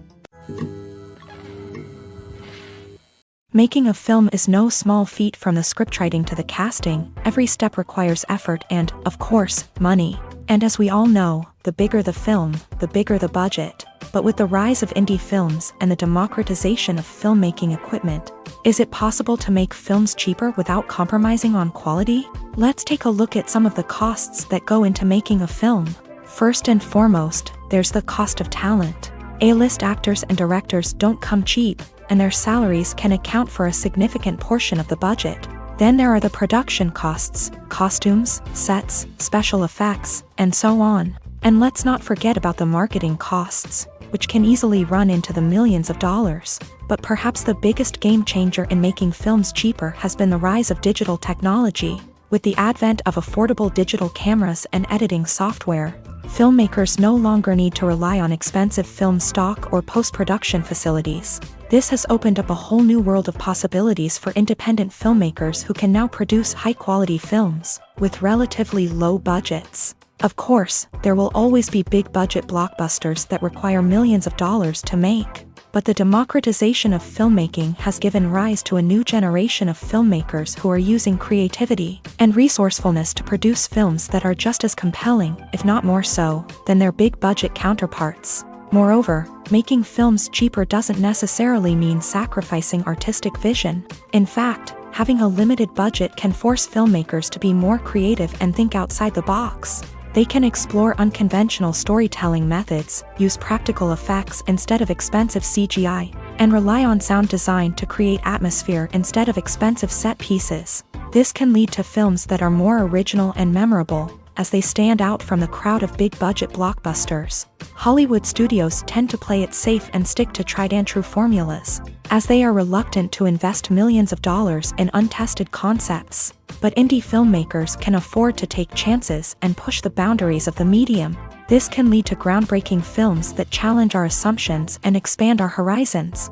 [SPEAKER 1] Making a film is no small feat. From the scriptwriting to the casting, every step requires effort and, of course, money. And as we all know, the bigger the film, the bigger the budget. But with the rise of indie films and the democratization of filmmaking equipment, is it possible to make films cheaper without compromising on quality? Let's take a look at some of the costs that go into making a film. First and foremost, there's the cost of talent. A-list actors and directors don't come cheap, and their salaries can account for a significant portion of the budget. Then there are the production costs, costumes, sets, special effects, and so on. And let's not forget about the marketing costs, which can easily run into the millions of dollars. But perhaps the biggest game changer in making films cheaper has been the rise of digital technology. With the advent of affordable digital cameras and editing software, filmmakers no longer need to rely on expensive film stock or post-production facilities. This has opened up a whole new world of possibilities for independent filmmakers who can now produce high-quality films with relatively low budgets. Of course, there will always be big-budget blockbusters that require millions of dollars to make. But the democratization of filmmaking has given rise to a new generation of filmmakers who are using creativity and resourcefulness to produce films that are just as compelling, if not more so, than their big-budget counterparts. Moreover, making films cheaper doesn't necessarily mean sacrificing artistic vision. In fact, having a limited budget can force filmmakers to be more creative and think outside the box. They can explore unconventional storytelling methods, use practical effects instead of expensive CGI, and rely on sound design to create atmosphere instead of expensive set pieces. This can lead to films that are more original and memorable, as they stand out from the crowd of big-budget blockbusters. Hollywood studios tend to play it safe and stick to tried-and-true formulas, as they are reluctant to invest millions of dollars in untested concepts. But indie filmmakers can afford to take chances and push the boundaries of the medium. This can lead to groundbreaking films that challenge our assumptions and expand our horizons.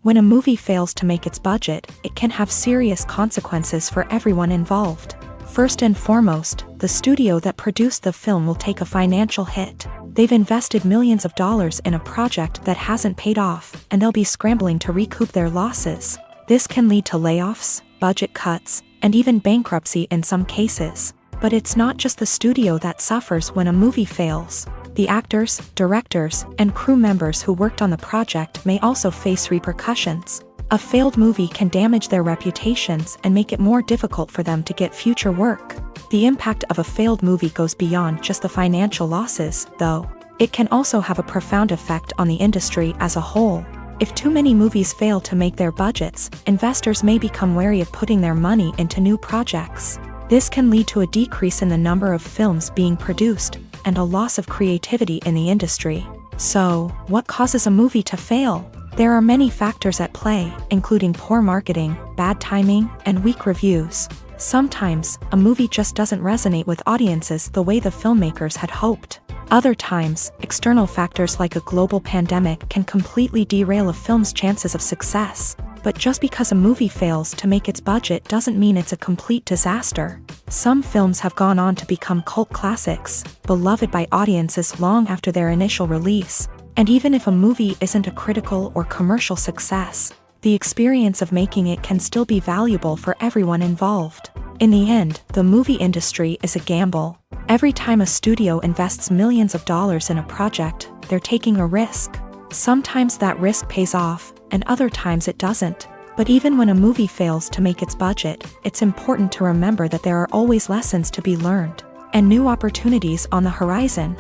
[SPEAKER 1] When a movie fails to make its budget, it can have serious consequences for everyone involved. First and foremost, the studio that produced the film will take a financial hit. They've invested millions of dollars in a project that hasn't paid off, and they'll be scrambling to recoup their losses. This can lead to layoffs, budget cuts, and even bankruptcy in some cases. But it's not just the studio that suffers when a movie fails. The actors, directors, and crew members who worked on the project may also face repercussions. A failed movie can damage their reputations and make it more difficult for them to get future work. The impact of a failed movie goes beyond just the financial losses, though. It can also have a profound effect on the industry as a whole. If too many movies fail to make their budgets, investors may become wary of putting their money into new projects. This can lead to a decrease in the number of films being produced, and a loss of creativity in the industry. So, what causes a movie to fail? There are many factors at play, including poor marketing, bad timing, and weak reviews. Sometimes, a movie just doesn't resonate with audiences the way the filmmakers had hoped. Other times, external factors like a global pandemic can completely derail a film's chances of success. But just because a movie fails to make its budget doesn't mean it's a complete disaster. Some films have gone on to become cult classics, beloved by audiences long after their initial release. And even if a movie isn't a critical or commercial success, the experience of making it can still be valuable for everyone involved. In the end, the movie industry is a gamble. Every time a studio invests millions of dollars in a project, they're taking a risk. Sometimes that risk pays off, and other times it doesn't. But even when a movie fails to make its budget, it's important to remember that there are always lessons to be learned, and new opportunities on the horizon.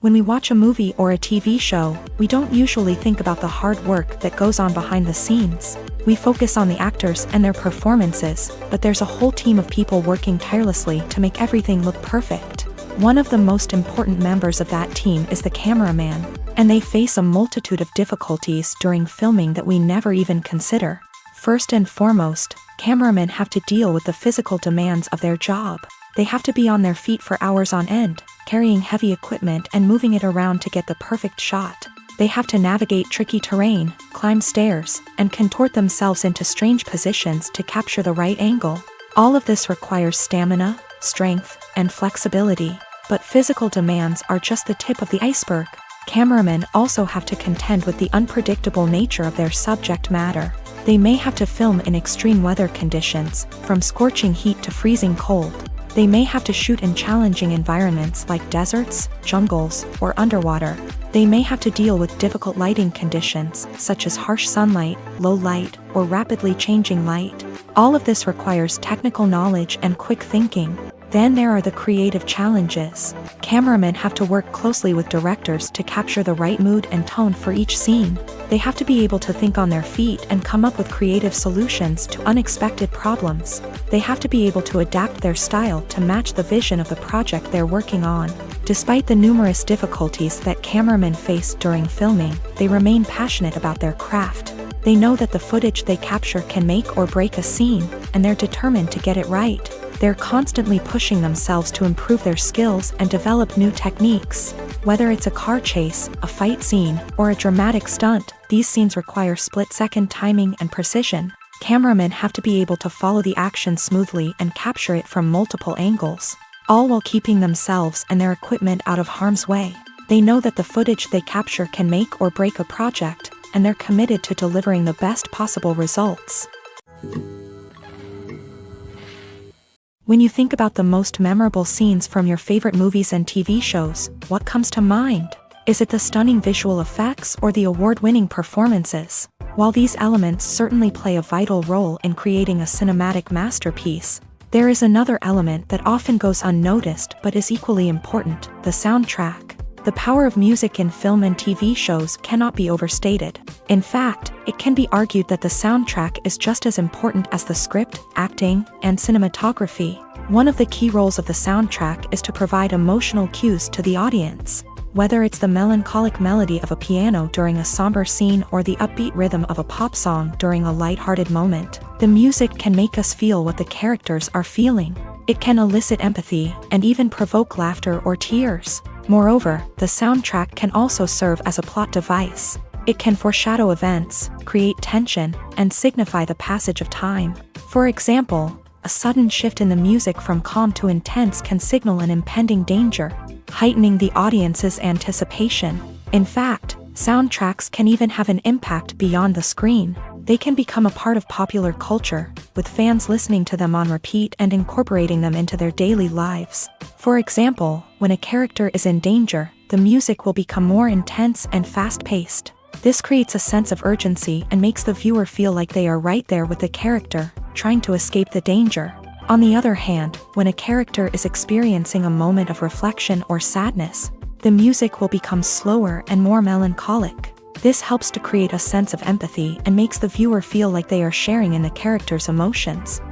[SPEAKER 1] When we watch a movie or a TV show, we don't usually think about the hard work that goes on behind the scenes. We focus on the actors and their performances, but there's a whole team of people working tirelessly to make everything look perfect. One of the most important members of that team is the cameraman, and they face a multitude of difficulties during filming that we never even consider. First and foremost, cameramen have to deal with the physical demands of their job. They have to be on their feet for hours on end, carrying heavy equipment and moving it around to get the perfect shot. They have to navigate tricky terrain, climb stairs, and contort themselves into strange positions to capture the right angle. All of this requires stamina, strength, and flexibility. But physical demands are just the tip of the iceberg. Cameramen also have to contend with the unpredictable nature of their subject matter. They may have to film in extreme weather conditions, from scorching heat to freezing cold. They may have to shoot in challenging environments like deserts, jungles, or underwater. They may have to deal with difficult lighting conditions, such as harsh sunlight, low light, or rapidly changing light. All of this requires technical knowledge and quick thinking. Then there are the creative challenges. Cameramen have to work closely with directors to capture the right mood and tone for each scene. They have to be able to think on their feet and come up with creative solutions to unexpected problems. They have to be able to adapt their style to match the vision of the project they're working on. Despite the numerous difficulties that cameramen face during filming, they remain passionate about their craft. They know that the footage they capture can make or break a scene, and they're determined to get it right. They're constantly pushing themselves to improve their skills and develop new techniques. Whether it's a car chase, a fight scene, or a dramatic stunt, these scenes require split-second timing and precision. Cameramen have to be able to follow the action smoothly and capture it from multiple angles, all while keeping themselves and their equipment out of harm's way. They know that the footage they capture can make or break a project, and they're committed to delivering the best possible results. When you think about the most memorable scenes from your favorite movies and TV shows, what comes to mind? Is it the stunning visual effects or the award-winning performances? While these elements certainly play a vital role in creating a cinematic masterpiece, there is another element that often goes unnoticed but is equally important: the soundtrack. The power of music in film and TV shows cannot be overstated. In fact, it can be argued that the soundtrack is just as important as the script, acting, and cinematography. One of the key roles of the soundtrack is to provide emotional cues to the audience. Whether it's the melancholic melody of a piano during a somber scene or the upbeat rhythm of a pop song during a lighthearted moment, the music can make us feel what the characters are feeling. It can elicit empathy and even provoke laughter or tears. Moreover, the soundtrack can also serve as a plot device. It can foreshadow events, create tension, and signify the passage of time. For example, a sudden shift in the music from calm to intense can signal an impending danger, heightening the audience's anticipation. In fact, soundtracks can even have an impact beyond the screen. They can become a part of popular culture, with fans listening to them on repeat and incorporating them into their daily lives. For example, when a character is in danger, the music will become more intense and fast-paced. This creates a sense of urgency and makes the viewer feel like they are right there with the character, trying to escape the danger. On the other hand, when a character is experiencing a moment of reflection or sadness, the music will become slower and more melancholic. This helps to create a sense of empathy and makes the viewer feel like they are sharing in the character's emotions.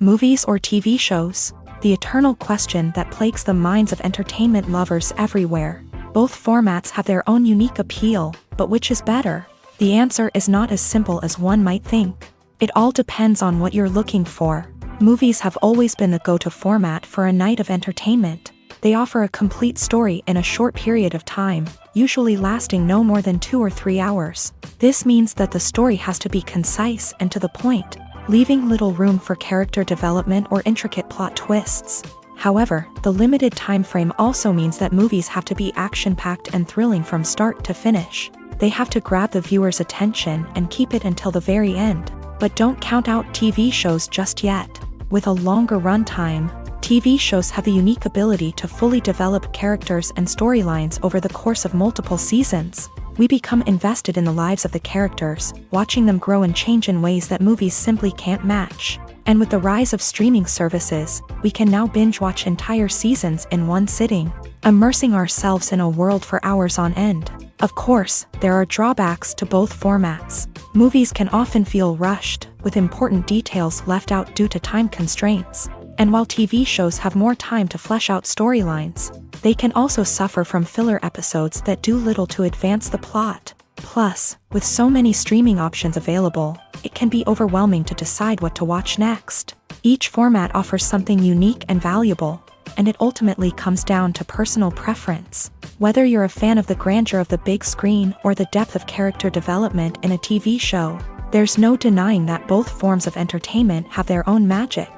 [SPEAKER 1] Movies or TV shows? The eternal question that plagues the minds of entertainment lovers everywhere. Both formats have their own unique appeal, but which is better? The answer is not as simple as one might think. It all depends on what you're looking for. Movies have always been the go-to format for a night of entertainment. They offer a complete story in a short period of time, usually lasting no more than 2 or 3 hours. This means that the story has to be concise and to the point, leaving little room for character development or intricate plot twists. However, the limited time frame also means that movies have to be action-packed and thrilling from start to finish. They have to grab the viewer's attention and keep it until the very end. But don't count out TV shows just yet. With a longer runtime, TV shows have the unique ability to fully develop characters and storylines over the course of multiple seasons. We become invested in the lives of the characters, watching them grow and change in ways that movies simply can't match. And with the rise of streaming services, we can now binge-watch entire seasons in one sitting, immersing ourselves in a world for hours on end. Of course, there are drawbacks to both formats. Movies can often feel rushed, with important details left out due to time constraints. And while TV shows have more time to flesh out storylines, they can also suffer from filler episodes that do little to advance the plot. Plus, with so many streaming options available, it can be overwhelming to decide what to watch next. Each format offers something unique and valuable, and it ultimately comes down to personal preference. Whether you're a fan of the grandeur of the big screen or the depth of character development in a TV show, there's no denying that both forms of entertainment have their own magic.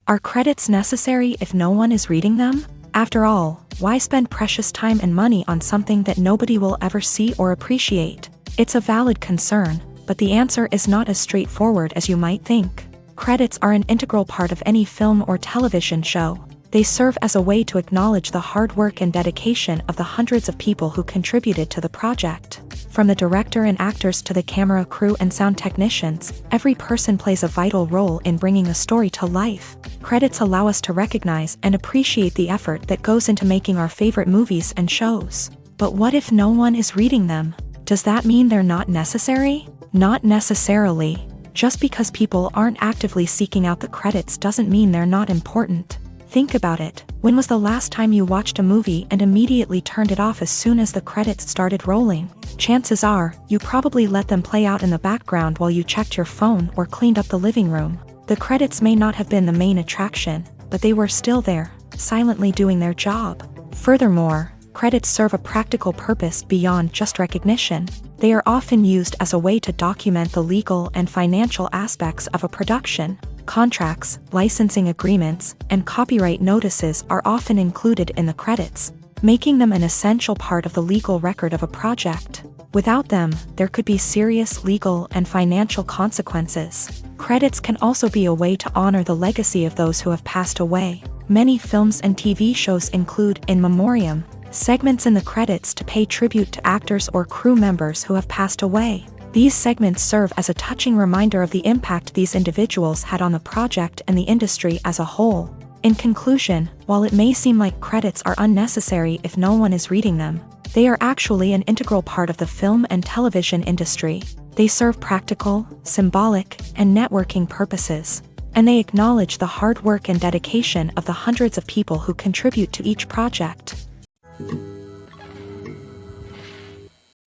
[SPEAKER 1] Are credits necessary if no one is reading them? After all, why spend precious time and money on something that nobody will ever see or appreciate? It's a valid concern, but the answer is not as straightforward as you might think. Credits are an integral part of any film or television show. They serve as a way to acknowledge the hard work and dedication of the hundreds of people who contributed to the project. From the director and actors to the camera crew and sound technicians, every person plays a vital role in bringing a story to life. Credits allow us to recognize and appreciate the effort that goes into making our favorite movies and shows. But what if no one is reading them? Does that mean they're not necessary? Not necessarily. Just because people aren't actively seeking out the credits doesn't mean they're not important. Think about it. When was the last time you watched a movie and immediately turned it off as soon as the credits started rolling? Chances are, you probably let them play out in the background while you checked your phone or cleaned up the living room. The credits may not have been the main attraction, but they were still there, silently doing their job. Furthermore, credits serve a practical purpose beyond just recognition. They are often used as a way to document the legal and financial aspects of a production. Contracts, licensing agreements, and copyright notices are often included in the credits, making them an essential part of the legal record of a project. Without them, there could be serious legal and financial consequences. Credits can also be a way to honor the legacy of those who have passed away. Many films and TV shows include in memoriam segments in the credits to pay tribute to actors or crew members who have passed away. These segments serve as a touching reminder of the impact these individuals had on the project and the industry as a whole. In conclusion, while it may seem like credits are unnecessary if no one is reading them, they are actually an integral part of the film and television industry. They serve practical, symbolic, and networking purposes, and they acknowledge the hard work and dedication of the hundreds of people who contribute to each project.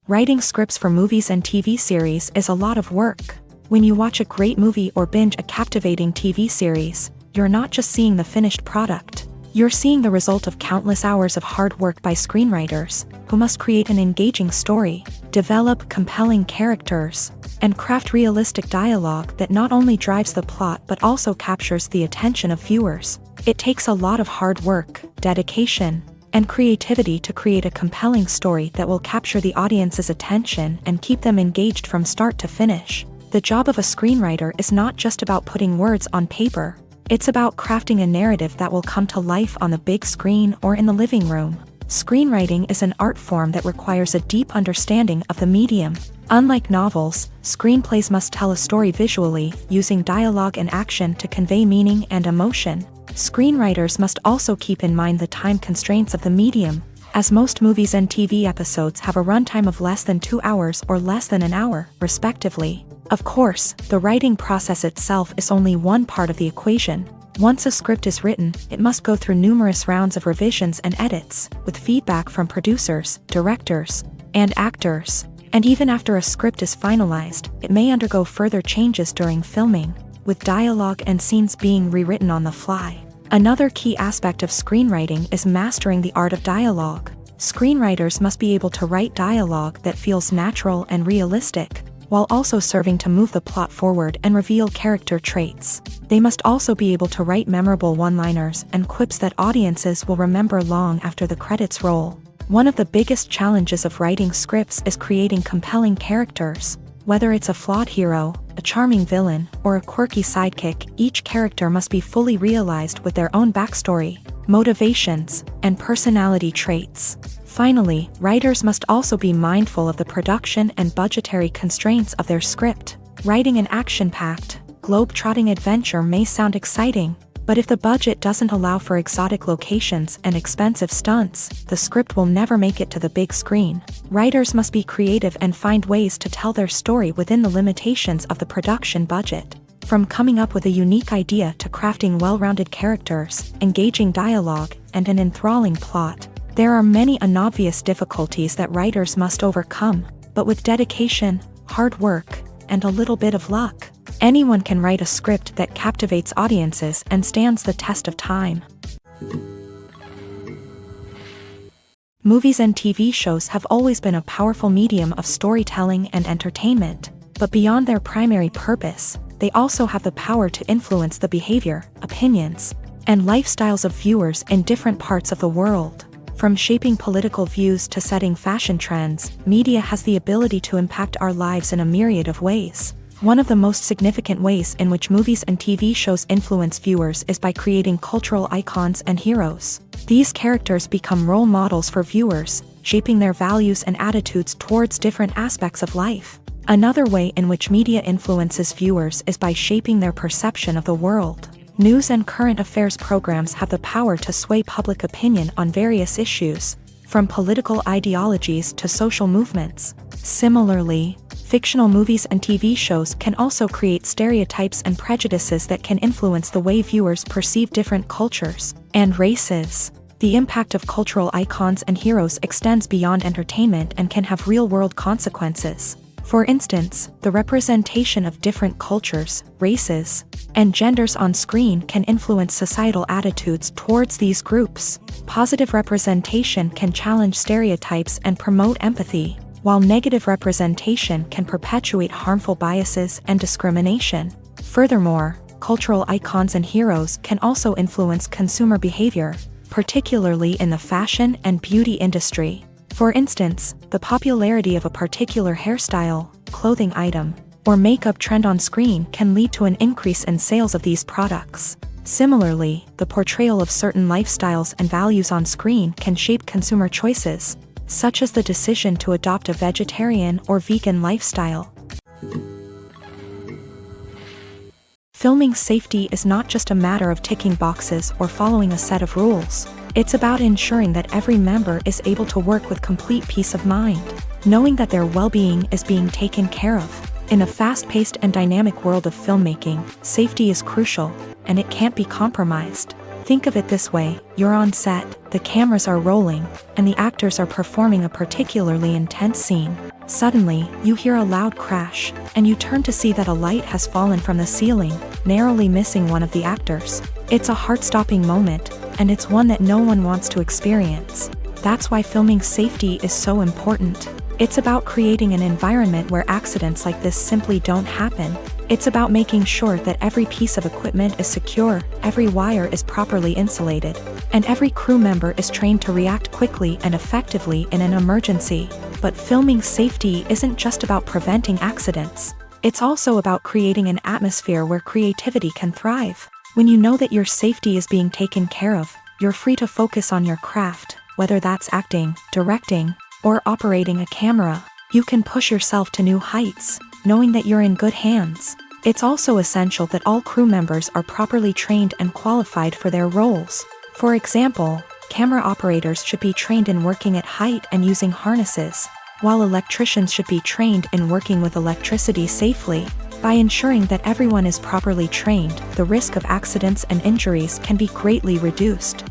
[SPEAKER 1] Writing scripts for movies and TV series is a lot of work. When you watch a great movie or binge a captivating TV series, you're not just seeing the finished product. You're seeing the result of countless hours of hard work by screenwriters, who must create an engaging story, develop compelling characters, and craft realistic dialogue that not only drives the plot but also captures the attention of viewers. It takes a lot of hard work, dedication, and creativity to create a compelling story that will capture the audience's attention and keep them engaged from start to finish. The job of a screenwriter is not just about putting words on paper. It's about crafting a narrative that will come to life on the big screen or in the living room. Screenwriting is an art form that requires a deep understanding of the medium. Unlike novels, screenplays must tell a story visually, using dialogue and action to convey meaning and emotion. Screenwriters must also keep in mind the time constraints of the medium, as most movies and TV episodes have a runtime of less than 2 hours or less than an hour, respectively. Of course, the writing process itself is only one part of the equation. Once a script is written, it must go through numerous rounds of revisions and edits, with feedback from producers, directors, and actors. And even after a script is finalized, it may undergo further changes during filming, with dialogue and scenes being rewritten on the fly. Another key aspect of screenwriting is mastering the art of dialogue. Screenwriters must be able to write dialogue that feels natural and realistic, while also serving to move the plot forward and reveal character traits. They must also be able to write memorable one-liners and quips that audiences will remember long after the credits roll. One of the biggest challenges of writing scripts is creating compelling characters. Whether it's a flawed hero, a charming villain, or a quirky sidekick, each character must be fully realized with their own backstory, motivations, and personality traits. Finally, writers must also be mindful of the production and budgetary constraints of their script. Writing an action-packed, globe-trotting adventure may sound exciting, but if the budget doesn't allow for exotic locations and expensive stunts, the script will never make it to the big screen. Writers must be creative and find ways to tell their story within the limitations of the production budget. From coming up with a unique idea to crafting well-rounded characters, engaging dialogue, and an enthralling plot, there are many unobvious difficulties that writers must overcome, but with dedication, hard work, and a little bit of luck, anyone can write a script that captivates audiences and stands the test of time. Movies and TV shows have always been a powerful medium of storytelling and entertainment, but beyond their primary purpose, they also have the power to influence the behavior, opinions, and lifestyles of viewers in different parts of the world. From shaping political views to setting fashion trends, media has the ability to impact our lives in a myriad of ways. One of the most significant ways in which movies and TV shows influence viewers is by creating cultural icons and heroes. These characters become role models for viewers, shaping their values and attitudes towards different aspects of life. Another way in which media influences viewers is by shaping their perception of the world. News and current affairs programs have the power to sway public opinion on various issues, from political ideologies to social movements. Similarly, fictional movies and TV shows can also create stereotypes and prejudices that can influence the way viewers perceive different cultures and races. The impact of cultural icons and heroes extends beyond entertainment and can have real-world consequences. For instance, the representation of different cultures, races, and genders on screen can influence societal attitudes towards these groups. Positive representation can challenge stereotypes and promote empathy, while negative representation can perpetuate harmful biases and discrimination. Furthermore, cultural icons and heroes can also influence consumer behavior, particularly in the fashion and beauty industry. For instance, the popularity of a particular hairstyle, clothing item, or makeup trend on screen can lead to an increase in sales of these products. Similarly, the portrayal of certain lifestyles and values on screen can shape consumer choices, such as the decision to adopt a vegetarian or vegan lifestyle. Filming safety is not just a matter of ticking boxes or following a set of rules. It's about ensuring that every member is able to work with complete peace of mind, knowing that their well-being is being taken care of. In a fast-paced and dynamic world of filmmaking, safety is crucial, and it can't be compromised. Think of it this way: you're on set, the cameras are rolling, and the actors are performing a particularly intense scene. Suddenly, you hear a loud crash, and you turn to see that a light has fallen from the ceiling, narrowly missing one of the actors. It's a heart-stopping moment, and it's one that no one wants to experience. That's why filming safety is so important. It's about creating an environment where accidents like this simply don't happen. It's about making sure that every piece of equipment is secure, every wire is properly insulated, and every crew member is trained to react quickly and effectively in an emergency. But filming safety isn't just about preventing accidents. It's also about creating an atmosphere where creativity can thrive. When you know that your safety is being taken care of, you're free to focus on your craft, whether that's acting, directing, or operating a camera. You can push yourself to new heights, knowing that you're in good hands. It's also essential that all crew members are properly trained and qualified for their roles. For example, camera operators should be trained in working at height and using harnesses, while electricians should be trained in working with electricity safely. By ensuring that everyone is properly trained, the risk of accidents and injuries can be greatly reduced.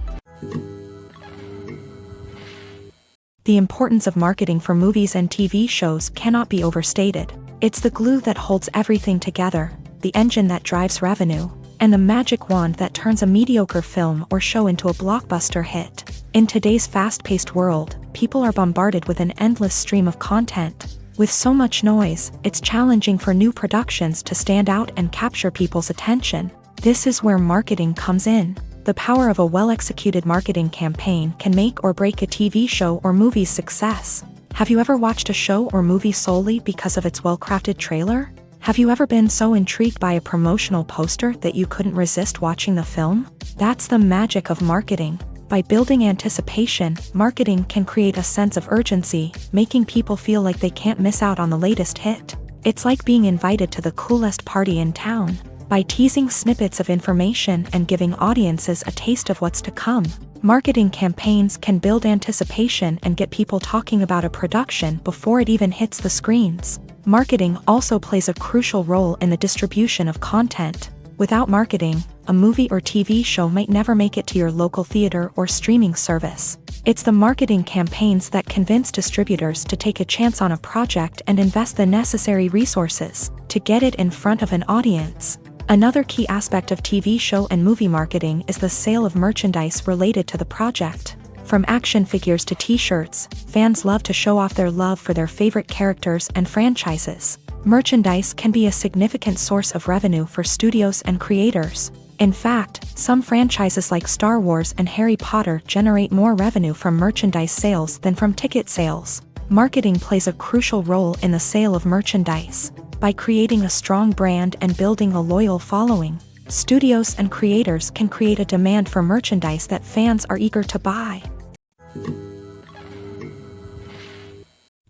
[SPEAKER 1] The importance of marketing for movies and TV shows cannot be overstated. It's the glue that holds everything together, the engine that drives revenue, and the magic wand that turns a mediocre film or show into a blockbuster hit. In today's fast-paced world, people are bombarded with an endless stream of content. With so much noise, it's challenging for new productions to stand out and capture people's attention. This is where marketing comes in. The power of a well-executed marketing campaign can make or break a TV show or movie's success. Have you ever watched a show or movie solely because of its well-crafted trailer? Have you ever been so intrigued by a promotional poster that you couldn't resist watching the film? That's the magic of marketing. By building anticipation, marketing can create a sense of urgency, making people feel like they can't miss out on the latest hit. It's like being invited to the coolest party in town. By teasing snippets of information and giving audiences a taste of what's to come, marketing campaigns can build anticipation and get people talking about a production before it even hits the screens. Marketing also plays a crucial role in the distribution of content. Without marketing, a movie or TV show might never make it to your local theater or streaming service. It's the marketing campaigns that convince distributors to take a chance on a project and invest the necessary resources to get it in front of an audience. Another key aspect of TV show and movie marketing is the sale of merchandise related to the project. From action figures to t-shirts, fans love to show off their love for their favorite characters and franchises. Merchandise can be a significant source of revenue for studios and creators. In fact, some franchises like Star Wars and Harry Potter generate more revenue from merchandise sales than from ticket sales. Marketing plays a crucial role in the sale of merchandise. By creating a strong brand and building a loyal following, studios and creators can create a demand for merchandise that fans are eager to buy.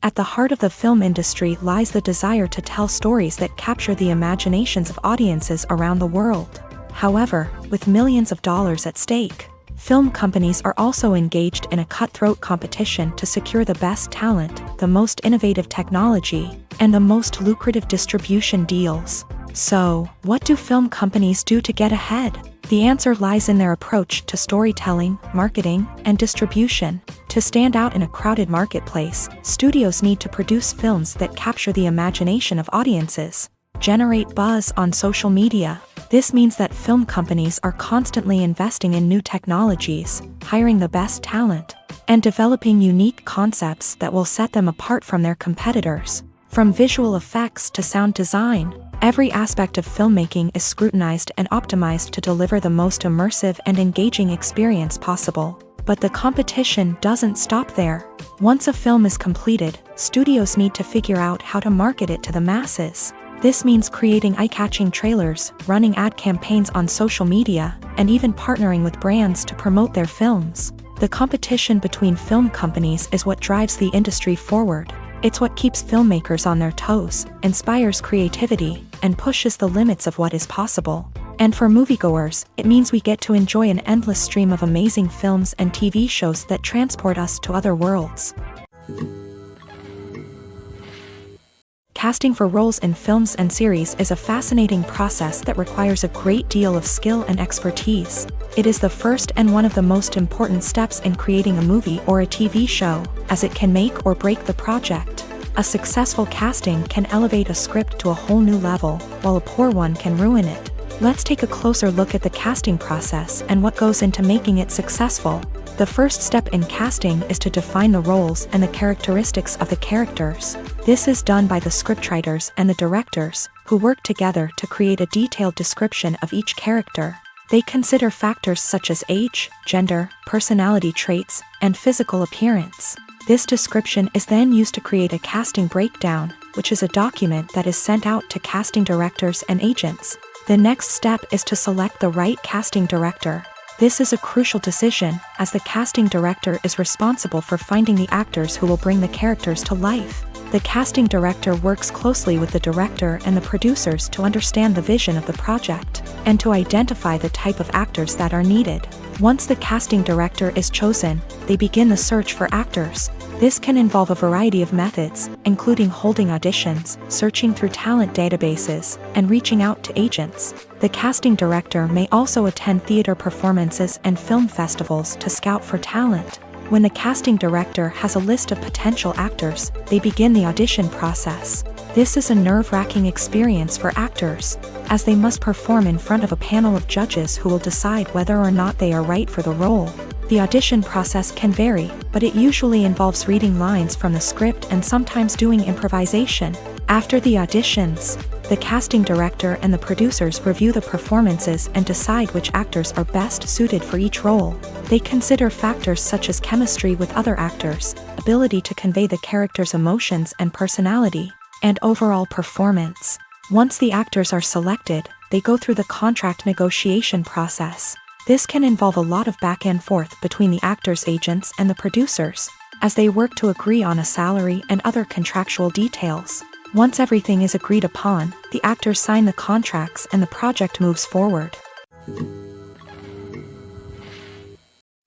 [SPEAKER 1] At the heart of the film industry lies the desire to tell stories that capture the imaginations of audiences around the world. However, with millions of dollars at stake, film companies are also engaged in a cutthroat competition to secure the best talent, the most innovative technology, and the most lucrative distribution deals. So, what do film companies do to get ahead? The answer lies in their approach to storytelling, marketing, and distribution. To stand out in a crowded marketplace, studios need to produce films that capture the imagination of audiences, generate buzz on social media. This means that film companies are constantly investing in new technologies, hiring the best talent, and developing unique concepts that will set them apart from their competitors. From visual effects to sound design, every aspect of filmmaking is scrutinized and optimized to deliver the most immersive and engaging experience possible. But the competition doesn't stop there. Once a film is completed, studios need to figure out how to market it to the masses. This means creating eye-catching trailers, running ad campaigns on social media, and even partnering with brands to promote their films. The competition between film companies is what drives the industry forward. It's what keeps filmmakers on their toes, inspires creativity, and pushes the limits of what is possible. And for moviegoers, it means we get to enjoy an endless stream of amazing films and TV shows that transport us to other worlds. Casting for roles in films and series is a fascinating process that requires a great deal of skill and expertise. It is the first and one of the most important steps in creating a movie or a TV show, as it can make or break the project. A successful casting can elevate a script to a whole new level, while a poor one can ruin it. Let's take a closer look at the casting process and what goes into making it successful. The first step in casting is to define the roles and the characteristics of the characters. This is done by the scriptwriters and the directors, who work together to create a detailed description of each character. They consider factors such as age, gender, personality traits, and physical appearance. This description is then used to create a casting breakdown, which is a document that is sent out to casting directors and agents. The next step is to select the right casting director. This is a crucial decision, as the casting director is responsible for finding the actors who will bring the characters to life. The casting director works closely with the director and the producers to understand the vision of the project, and to identify the type of actors that are needed. Once the casting director is chosen, they begin the search for actors. This can involve a variety of methods, including holding auditions, searching through talent databases, and reaching out to agents. The casting director may also attend theater performances and film festivals to scout for talent. When the casting director has a list of potential actors, they begin the audition process. This is a nerve-wracking experience for actors, as they must perform in front of a panel of judges who will decide whether or not they are right for the role. The audition process can vary, but it usually involves reading lines from the script and sometimes doing improvisation. After the auditions, the casting director and the producers review the performances and decide which actors are best suited for each role. They consider factors such as chemistry with other actors, ability to convey the character's emotions and personality, and overall performance. Once the actors are selected, they go through the contract negotiation process. This can involve a lot of back and forth between the actors' agents and the producers, as they work to agree on a salary and other contractual details. Once everything is agreed upon, the actors sign the contracts and the project moves forward.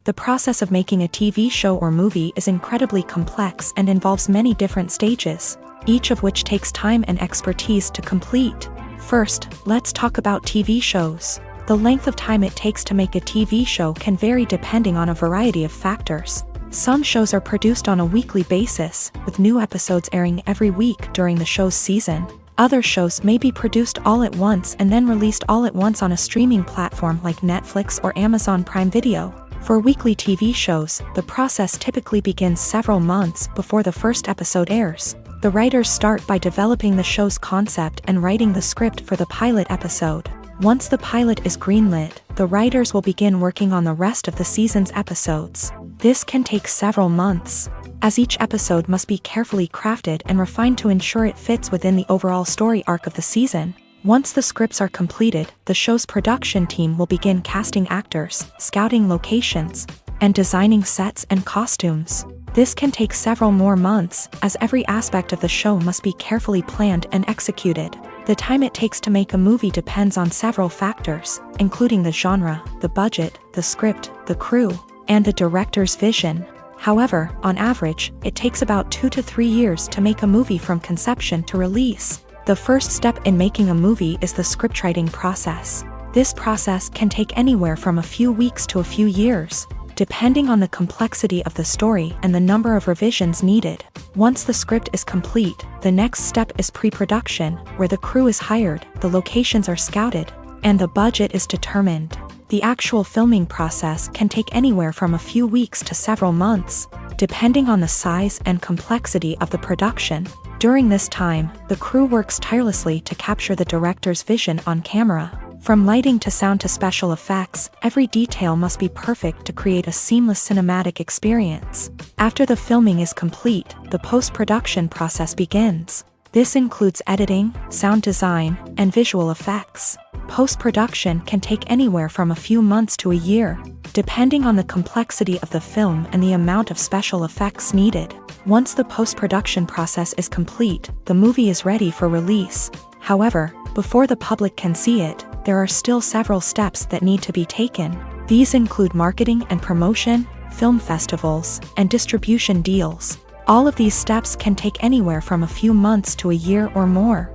[SPEAKER 1] The process of making a TV show or movie is incredibly complex and involves many different stages, each of which takes time and expertise to complete. First, let's talk about TV shows. The length of time it takes to make a TV show can vary depending on a variety of factors. Some shows are produced on a weekly basis, with new episodes airing every week during the show's season. Other shows may be produced all at once and then released all at once on a streaming platform like Netflix or Amazon Prime Video. For weekly TV shows, the process typically begins several months before the first episode airs. The writers start by developing the show's concept and writing the script for the pilot episode. Once the pilot is greenlit, the writers will begin working on the rest of the season's episodes. This can take several months, as each episode must be carefully crafted and refined to ensure it fits within the overall story arc of the season. Once the scripts are completed, the show's production team will begin casting actors, scouting locations, and designing sets and costumes. This can take several more months, as every aspect of the show must be carefully planned and executed. The time it takes to make a movie depends on several factors, including the genre, the budget, the script, the crew, and the director's vision. However, on average, it takes about 2 to 3 years to make a movie from conception to release. The first step in making a movie is the scriptwriting process. This process can take anywhere from a few weeks to a few years, depending on the complexity of the story and the number of revisions needed. Once the script is complete, the next step is pre-production, where the crew is hired, the locations are scouted, and the budget is determined. The actual filming process can take anywhere from a few weeks to several months, depending on the size and complexity of the production. During this time, the crew works tirelessly to capture the director's vision on camera. From lighting to sound to special effects, every detail must be perfect to create a seamless cinematic experience. After the filming is complete, the post-production process begins. This includes editing, sound design, and visual effects. Post-production can take anywhere from a few months to a year, depending on the complexity of the film and the amount of special effects needed. Once the post-production process is complete, the movie is ready for release. However, before the public can see it, there are still several steps that need to be taken. These include marketing and promotion, film festivals, and distribution deals. All of these steps can take anywhere from a few months to a year or more.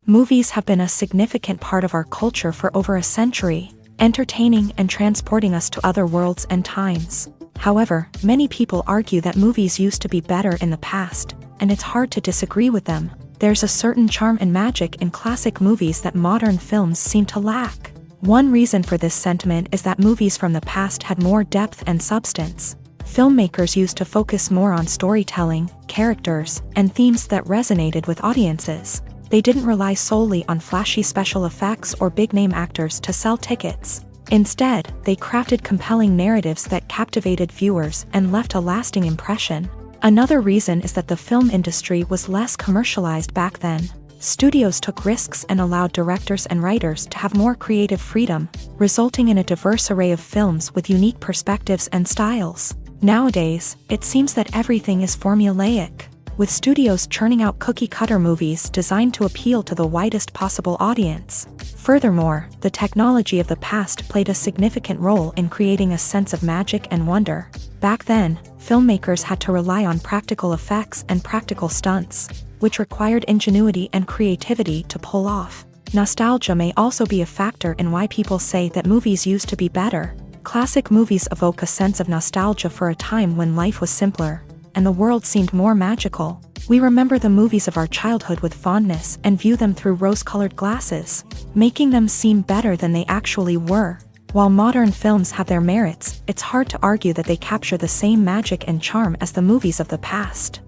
[SPEAKER 1] Movies have been a significant part of our culture for over a century, entertaining and transporting us to other worlds and times. However, many people argue that movies used to be better in the past, and it's hard to disagree with them. There's a certain charm and magic in classic movies that modern films seem to lack. One reason for this sentiment is that movies from the past had more depth and substance. Filmmakers used to focus more on storytelling, characters, and themes that resonated with audiences. They didn't rely solely on flashy special effects or big-name actors to sell tickets. Instead, they crafted compelling narratives that captivated viewers and left a lasting impression. Another reason is that the film industry was less commercialized back then. Studios took risks and allowed directors and writers to have more creative freedom, resulting in a diverse array of films with unique perspectives and styles. Nowadays, it seems that everything is formulaic, with studios churning out cookie-cutter movies designed to appeal to the widest possible audience. Furthermore, the technology of the past played a significant role in creating a sense of magic and wonder. Back then, filmmakers had to rely on practical effects and practical stunts, which required ingenuity and creativity to pull off. Nostalgia may also be a factor in why people say that movies used to be better. Classic movies evoke a sense of nostalgia for a time when life was simpler, and the world seemed more magical. We remember the movies of our childhood with fondness and view them through rose-colored glasses, making them seem better than they actually were. While modern films have their merits, it's hard to argue that they capture the same magic and charm as the movies of the past.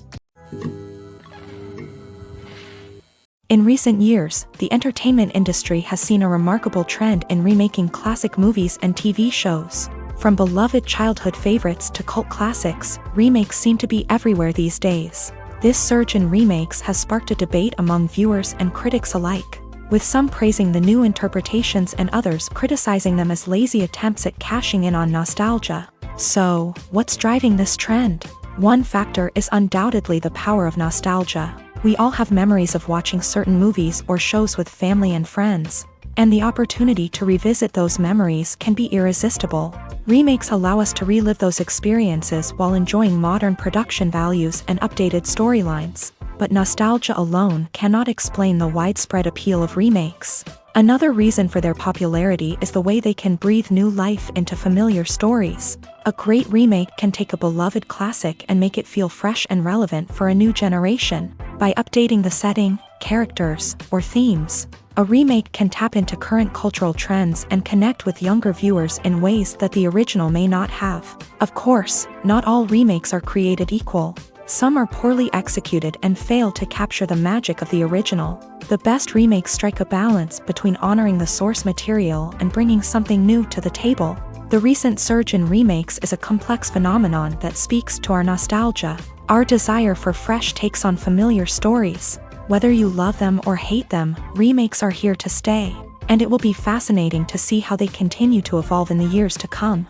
[SPEAKER 1] In recent years, the entertainment industry has seen a remarkable trend in remaking classic movies and TV shows. From beloved childhood favorites to cult classics, remakes seem to be everywhere these days. This surge in remakes has sparked a debate among viewers and critics alike, with some praising the new interpretations and others criticizing them as lazy attempts at cashing in on nostalgia. So, what's driving this trend? One factor is undoubtedly the power of nostalgia. We all have memories of watching certain movies or shows with family and friends, and the opportunity to revisit those memories can be irresistible. Remakes allow us to relive those experiences while enjoying modern production values and updated storylines, but nostalgia alone cannot explain the widespread appeal of remakes. Another reason for their popularity is the way they can breathe new life into familiar stories. A great remake can take a beloved classic and make it feel fresh and relevant for a new generation. By updating the setting, characters, or themes, a remake can tap into current cultural trends and connect with younger viewers in ways that the original may not have. Of course, not all remakes are created equal. Some are poorly executed and fail to capture the magic of the original. The best remakes strike a balance between honoring the source material and bringing something new to the table. The recent surge in remakes is a complex phenomenon that speaks to our nostalgia, our desire for fresh takes on familiar stories. Whether you love them or hate them, remakes are here to stay, and it will be fascinating to see how they continue to evolve in the years to come.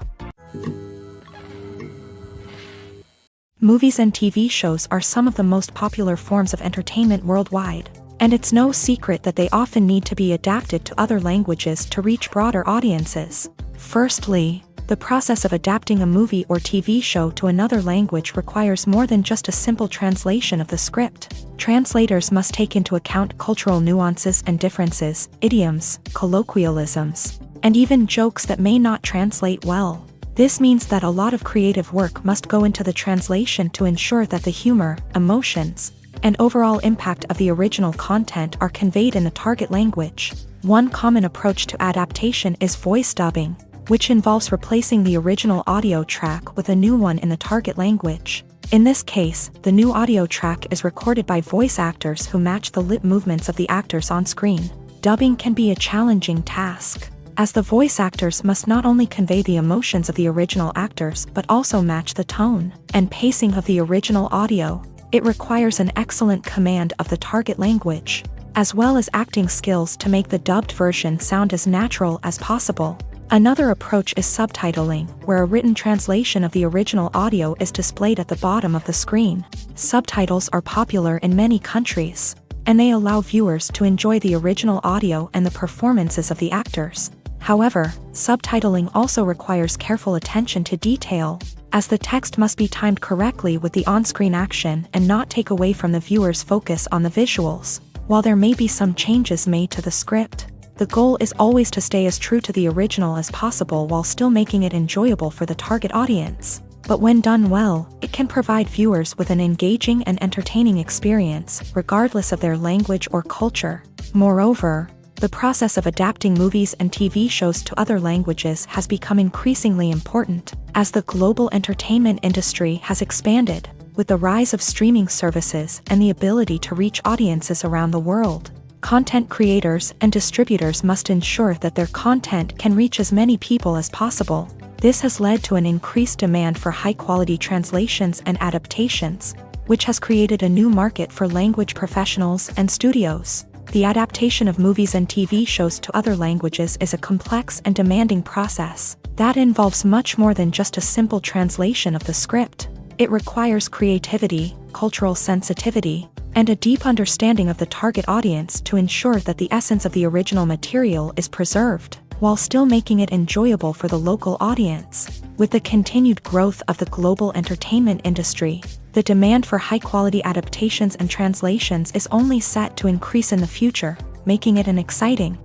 [SPEAKER 1] Movies and TV shows are some of the most popular forms of entertainment worldwide, and it's no secret that they often need to be adapted to other languages to reach broader audiences. Firstly, the process of adapting a movie or TV show to another language requires more than just a simple translation of the script. Translators must take into account cultural nuances and differences, idioms, colloquialisms, and even jokes that may not translate well. This means that a lot of creative work must go into the translation to ensure that the humor, emotions, and overall impact of the original content are conveyed in the target language. One common approach to adaptation is voice dubbing, which involves replacing the original audio track with a new one in the target language. In this case, the new audio track is recorded by voice actors who match the lip movements of the actors on screen. Dubbing can be a challenging task, as the voice actors must not only convey the emotions of the original actors but also match the tone and pacing of the original audio. It requires an excellent command of the target language, as well as acting skills to make the dubbed version sound as natural as possible. Another approach is subtitling, where a written translation of the original audio is displayed at the bottom of the screen. Subtitles are popular in many countries, and they allow viewers to enjoy the original audio and the performances of the actors. However, subtitling also requires careful attention to detail, as the text must be timed correctly with the on-screen action and not take away from the viewer's focus on the visuals. While there may be some changes made to the script, the goal is always to stay as true to the original as possible while still making it enjoyable for the target audience. But when done well, it can provide viewers with an engaging and entertaining experience, regardless of their language or culture. Moreover, the process of adapting movies and TV shows to other languages has become increasingly important, as the global entertainment industry has expanded, with the rise of streaming services and the ability to reach audiences around the world. Content creators and distributors must ensure that their content can reach as many people as possible. This has led to an increased demand for high-quality translations and adaptations, which has created a new market for language professionals and studios. The adaptation of movies and TV shows to other languages is a complex and demanding process that involves much more than just a simple translation of the script. It requires creativity, cultural sensitivity, and a deep understanding of the target audience to ensure that the essence of the original material is preserved, while still making it enjoyable for the local audience. With the continued growth of the global entertainment industry, the demand for high-quality adaptations and translations is only set to increase in the future, making it an exciting.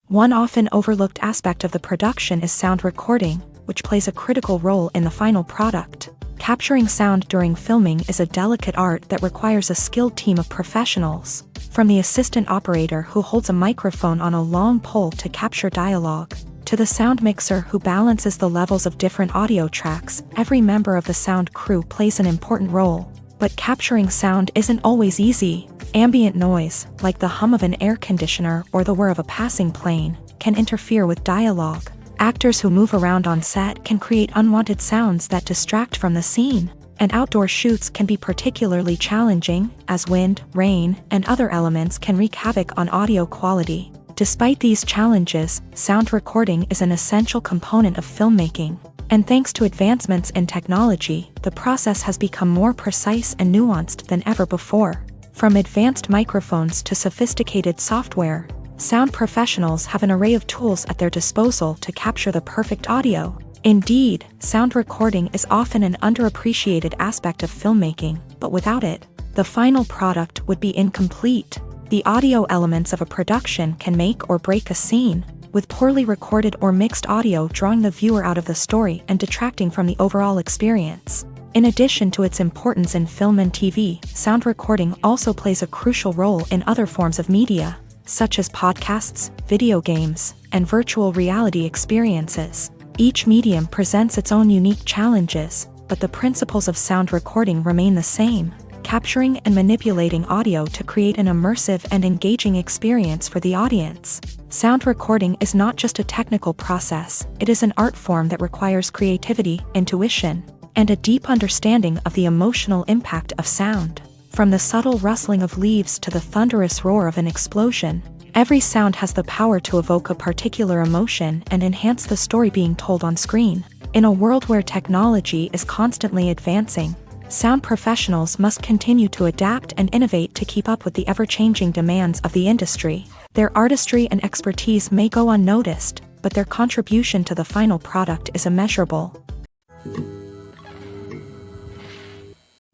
[SPEAKER 1] One often overlooked aspect of the production is sound recording, which plays a critical role in the final product. Capturing sound during filming is a delicate art that requires a skilled team of professionals, from the assistant operator who holds a microphone on a long pole to capture dialogue, to the sound mixer who balances the levels of different audio tracks. Every member of the sound crew plays an important role. But capturing sound isn't always easy. Ambient noise, like the hum of an air conditioner or the whir of a passing plane, can interfere with dialogue. Actors who move around on set can create unwanted sounds that distract from the scene, and outdoor shoots can be particularly challenging, as wind, rain, and other elements can wreak havoc on audio quality. Despite these challenges, sound recording is an essential component of filmmaking, and thanks to advancements in technology, the process has become more precise and nuanced than ever before. From advanced microphones to sophisticated software, sound professionals have an array of tools at their disposal to capture the perfect audio. Indeed, sound recording is often an underappreciated aspect of filmmaking, but without it, the final product would be incomplete. The audio elements of a production can make or break a scene, with poorly recorded or mixed audio drawing the viewer out of the story and detracting from the overall experience. In addition to its importance in film and TV, sound recording also plays a crucial role in other forms of media, such as podcasts, video games, and virtual reality experiences. Each medium presents its own unique challenges, but the principles of sound recording remain the same: capturing and manipulating audio to create an immersive and engaging experience for the audience. Sound recording is not just a technical process, it is an art form that requires creativity, intuition, and a deep understanding of the emotional impact of sound. From the subtle rustling of leaves to the thunderous roar of an explosion, every sound has the power to evoke a particular emotion and enhance the story being told on screen. In a world where technology is constantly advancing, sound professionals must continue to adapt and innovate to keep up with the ever-changing demands of the industry. Their artistry and expertise may go unnoticed, but their contribution to the final product is immeasurable.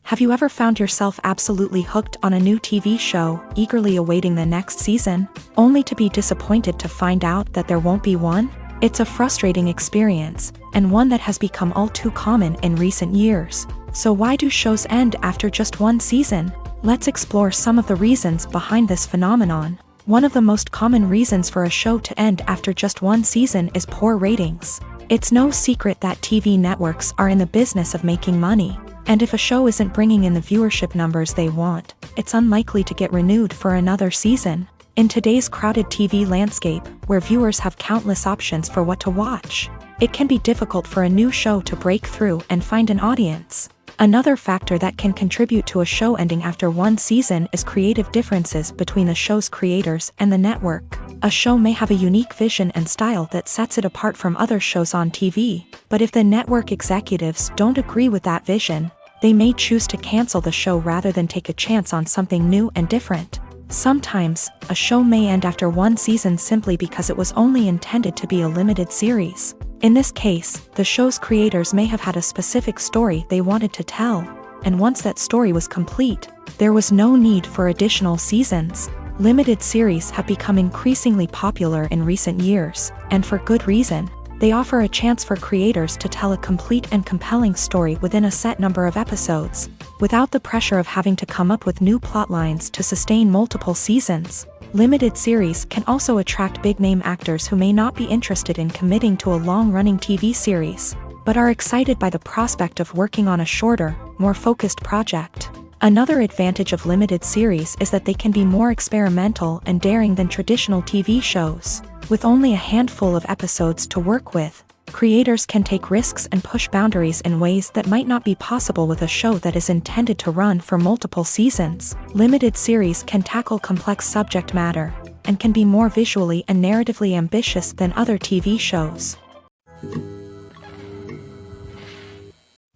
[SPEAKER 1] Have you ever found yourself absolutely hooked on a new TV show, eagerly awaiting the next season, only to be disappointed to find out that there won't be one? It's a frustrating experience, and one that has become all too common in recent years. So why do shows end after just one season? Let's explore some of the reasons behind this phenomenon. One of the most common reasons for a show to end after just one season is poor ratings. It's no secret that TV networks are in the business of making money, and if a show isn't bringing in the viewership numbers they want, it's unlikely to get renewed for another season. In today's crowded TV landscape, where viewers have countless options for what to watch, it can be difficult for a new show to break through and find an audience. Another factor that can contribute to a show ending after one season is creative differences between the show's creators and the network. A show may have a unique vision and style that sets it apart from other shows on TV, but if the network executives don't agree with that vision, they may choose to cancel the show rather than take a chance on something new and different. Sometimes, a show may end after one season simply because it was only intended to be a limited series. In this case, the show's creators may have had a specific story they wanted to tell, and once that story was complete, there was no need for additional seasons. Limited series have become increasingly popular in recent years, and for good reason. They offer a chance for creators to tell a complete and compelling story within a set number of episodes, without the pressure of having to come up with new plotlines to sustain multiple seasons. Limited series can also attract big-name actors who may not be interested in committing to a long-running TV series, but are excited by the prospect of working on a shorter, more focused project. Another advantage of limited series is that they can be more experimental and daring than traditional TV shows. With only a handful of episodes to work with, creators can take risks and push boundaries in ways that might not be possible with a show that is intended to run for multiple seasons. Limited series can tackle complex subject matter, and can be more visually and narratively ambitious than other TV shows.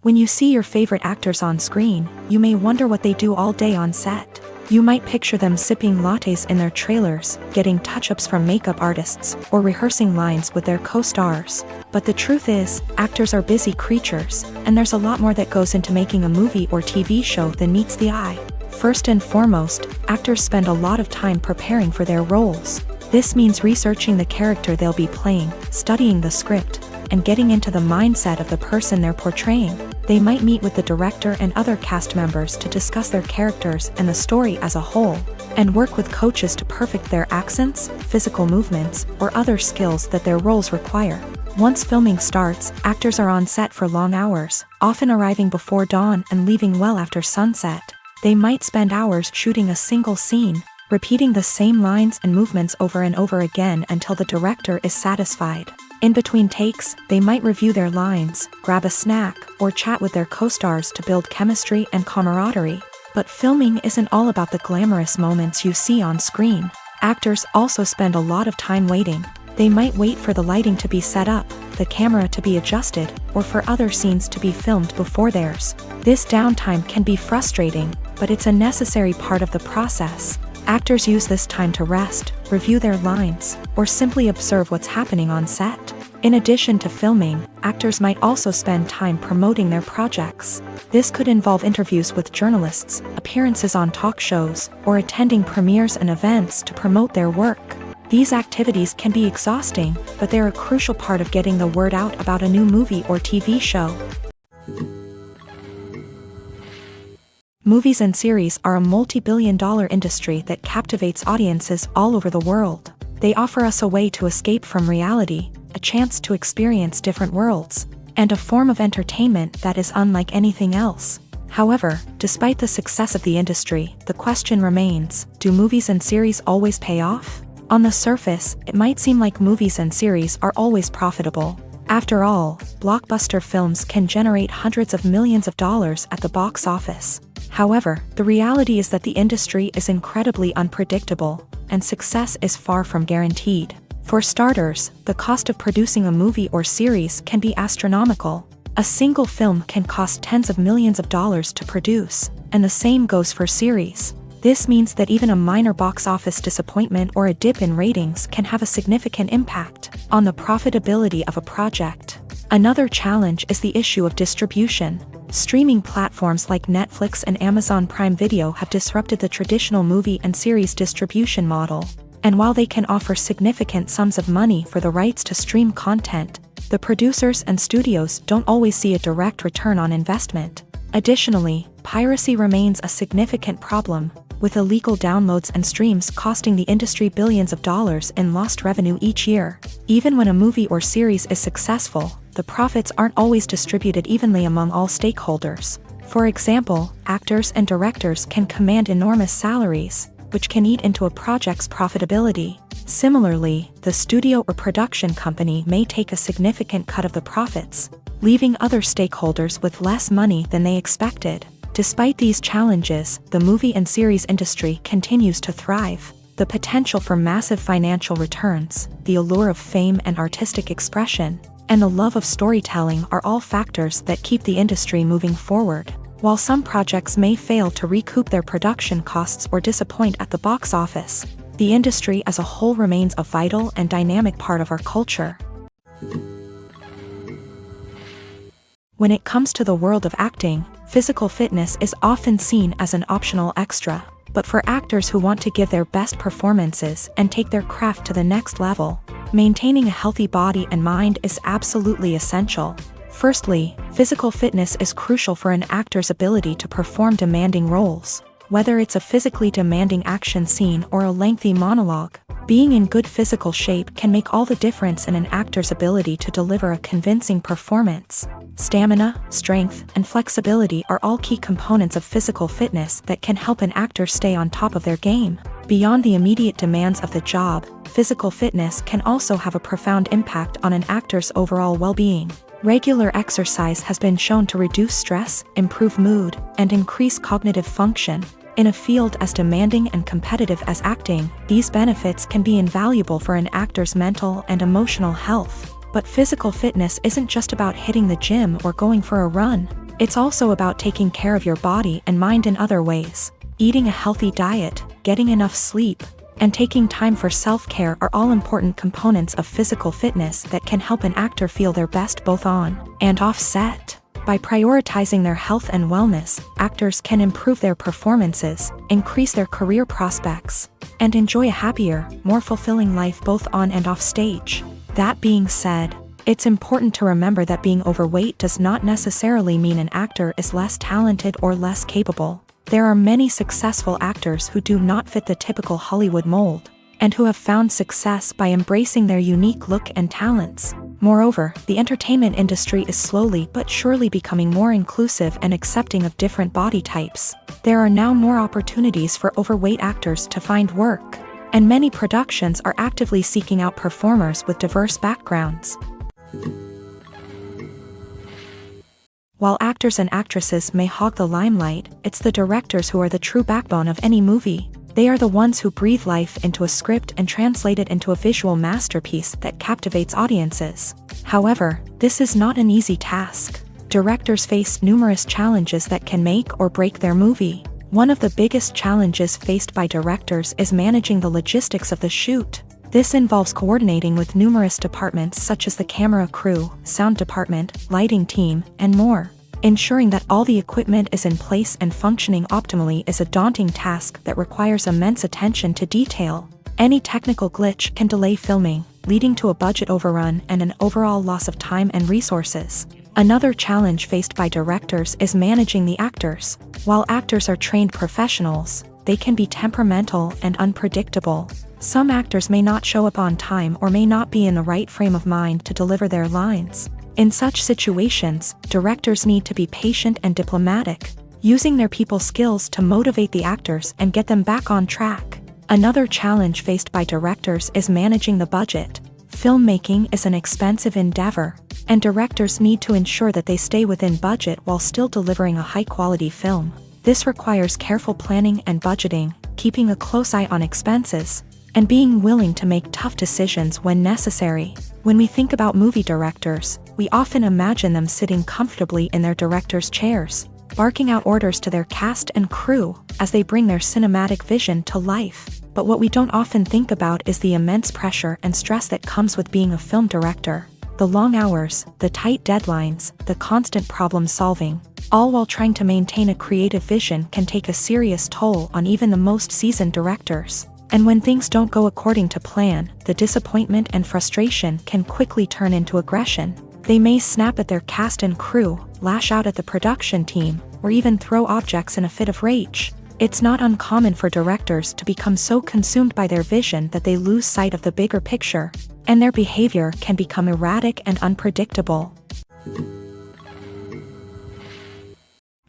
[SPEAKER 1] When you see your favorite actors on screen, you may wonder what they do all day on set. You might picture them sipping lattes in their trailers, getting touch-ups from makeup artists, or rehearsing lines with their co-stars. But the truth is, actors are busy creatures, and there's a lot more that goes into making a movie or TV show than meets the eye. First and foremost, actors spend a lot of time preparing for their roles. This means researching the character they'll be playing, studying the script, and getting into the mindset of the person they're portraying. They might meet with the director and other cast members to discuss their characters and the story as a whole, and work with coaches to perfect their accents, physical movements, or other skills that their roles require. Once filming starts, actors are on set for long hours, often arriving before dawn and leaving well after sunset. They might spend hours shooting a single scene, repeating the same lines and movements over and over again until the director is satisfied. In between takes, they might review their lines, grab a snack, or chat with their co-stars to build chemistry and camaraderie. But filming isn't all about the glamorous moments you see on screen. Actors also spend a lot of time waiting. They might wait for the lighting to be set up, the camera to be adjusted, or for other scenes to be filmed before theirs. This downtime can be frustrating, but it's a necessary part of the process. Actors use this time to rest, review their lines, or simply observe what's happening on set. In addition to filming, actors might also spend time promoting their projects. This could involve interviews with journalists, appearances on talk shows, or attending premieres and events to promote their work. These activities can be exhausting, but they're a crucial part of getting the word out about a new movie or TV show. Movies and series are a multi-billion-dollar industry that captivates audiences all over the world. They offer us a way to escape from reality, a chance to experience different worlds, and a form of entertainment that is unlike anything else. However, despite the success of the industry, the question remains, do movies and series always pay off? On the surface, it might seem like movies and series are always profitable. After all, blockbuster films can generate hundreds of millions of dollars at the box office. However, the reality is that the industry is incredibly unpredictable, and success is far from guaranteed. For starters, the cost of producing a movie or series can be astronomical. A single film can cost tens of millions of dollars to produce, and the same goes for series. This means that even a minor box office disappointment or a dip in ratings can have a significant impact on the profitability of a project. Another challenge is the issue of distribution. Streaming platforms like Netflix and Amazon Prime Video have disrupted the traditional movie and series distribution model. And while they can offer significant sums of money for the rights to stream content, the producers and studios don't always see a direct return on investment. Additionally, piracy remains a significant problem, with illegal downloads and streams costing the industry billions of dollars in lost revenue each year. Even when a movie or series is successful, the profits aren't always distributed evenly among all stakeholders. For example, actors and directors can command enormous salaries, which can eat into a project's profitability. Similarly, the studio or production company may take a significant cut of the profits, leaving other stakeholders with less money than they expected. Despite these challenges, the movie and series industry continues to thrive. The potential for massive financial returns, the allure of fame and artistic expression, and the love of storytelling are all factors that keep the industry moving forward. While some projects may fail to recoup their production costs or disappoint at the box office, the industry as a whole remains a vital and dynamic part of our culture. When it comes to the world of acting, physical fitness is often seen as an optional extra. But for actors who want to give their best performances and take their craft to the next level, maintaining a healthy body and mind is absolutely essential. Firstly, physical fitness is crucial for an actor's ability to perform demanding roles. Whether it's a physically demanding action scene or a lengthy monologue, being in good physical shape can make all the difference in an actor's ability to deliver a convincing performance. Stamina, strength, and flexibility are all key components of physical fitness that can help an actor stay on top of their game. Beyond the immediate demands of the job, physical fitness can also have a profound impact on an actor's overall well-being. Regular exercise has been shown to reduce stress, improve mood, and increase cognitive function. In a field as demanding and competitive as acting, these benefits can be invaluable for an actor's mental and emotional health. But physical fitness isn't just about hitting the gym or going for a run. It's also about taking care of your body and mind in other ways. Eating a healthy diet, getting enough sleep, and taking time for self-care are all important components of physical fitness that can help an actor feel their best both on and off set. By prioritizing their health and wellness, actors can improve their performances, increase their career prospects, and enjoy a happier, more fulfilling life both on and off stage. That being said, it's important to remember that being overweight does not necessarily mean an actor is less talented or less capable. There are many successful actors who do not fit the typical Hollywood mold, and who have found success by embracing their unique look and talents. Moreover, the entertainment industry is slowly but surely becoming more inclusive and accepting of different body types. There are now more opportunities for overweight actors to find work, and many productions are actively seeking out performers with diverse backgrounds. While actors and actresses may hog the limelight, it's the directors who are the true backbone of any movie. They are the ones who breathe life into a script and translate it into a visual masterpiece that captivates audiences. However, this is not an easy task. Directors face numerous challenges that can make or break their movie. One of the biggest challenges faced by directors is managing the logistics of the shoot. This involves coordinating with numerous departments such as the camera crew, sound department, lighting team, and more. Ensuring that all the equipment is in place and functioning optimally is a daunting task that requires immense attention to detail. Any technical glitch can delay filming, leading to a budget overrun and an overall loss of time and resources. Another challenge faced by directors is managing the actors. While actors are trained professionals, they can be temperamental and unpredictable. Some actors may not show up on time or may not be in the right frame of mind to deliver their lines. In such situations, directors need to be patient and diplomatic, using their people skills to motivate the actors and get them back on track. Another challenge faced by directors is managing the budget. Filmmaking is an expensive endeavor, and directors need to ensure that they stay within budget while still delivering a high-quality film. This requires careful planning and budgeting, keeping a close eye on expenses, and being willing to make tough decisions when necessary. When we think about movie directors, we often imagine them sitting comfortably in their director's chairs, barking out orders to their cast and crew as they bring their cinematic vision to life. But what we don't often think about is the immense pressure and stress that comes with being a film director. The long hours, the tight deadlines, the constant problem solving, all while trying to maintain a creative vision can take a serious toll on even the most seasoned directors. And when things don't go according to plan, the disappointment and frustration can quickly turn into aggression. They may snap at their cast and crew, lash out at the production team, or even throw objects in a fit of rage. It's not uncommon for directors to become so consumed by their vision that they lose sight of the bigger picture, and their behavior can become erratic and unpredictable.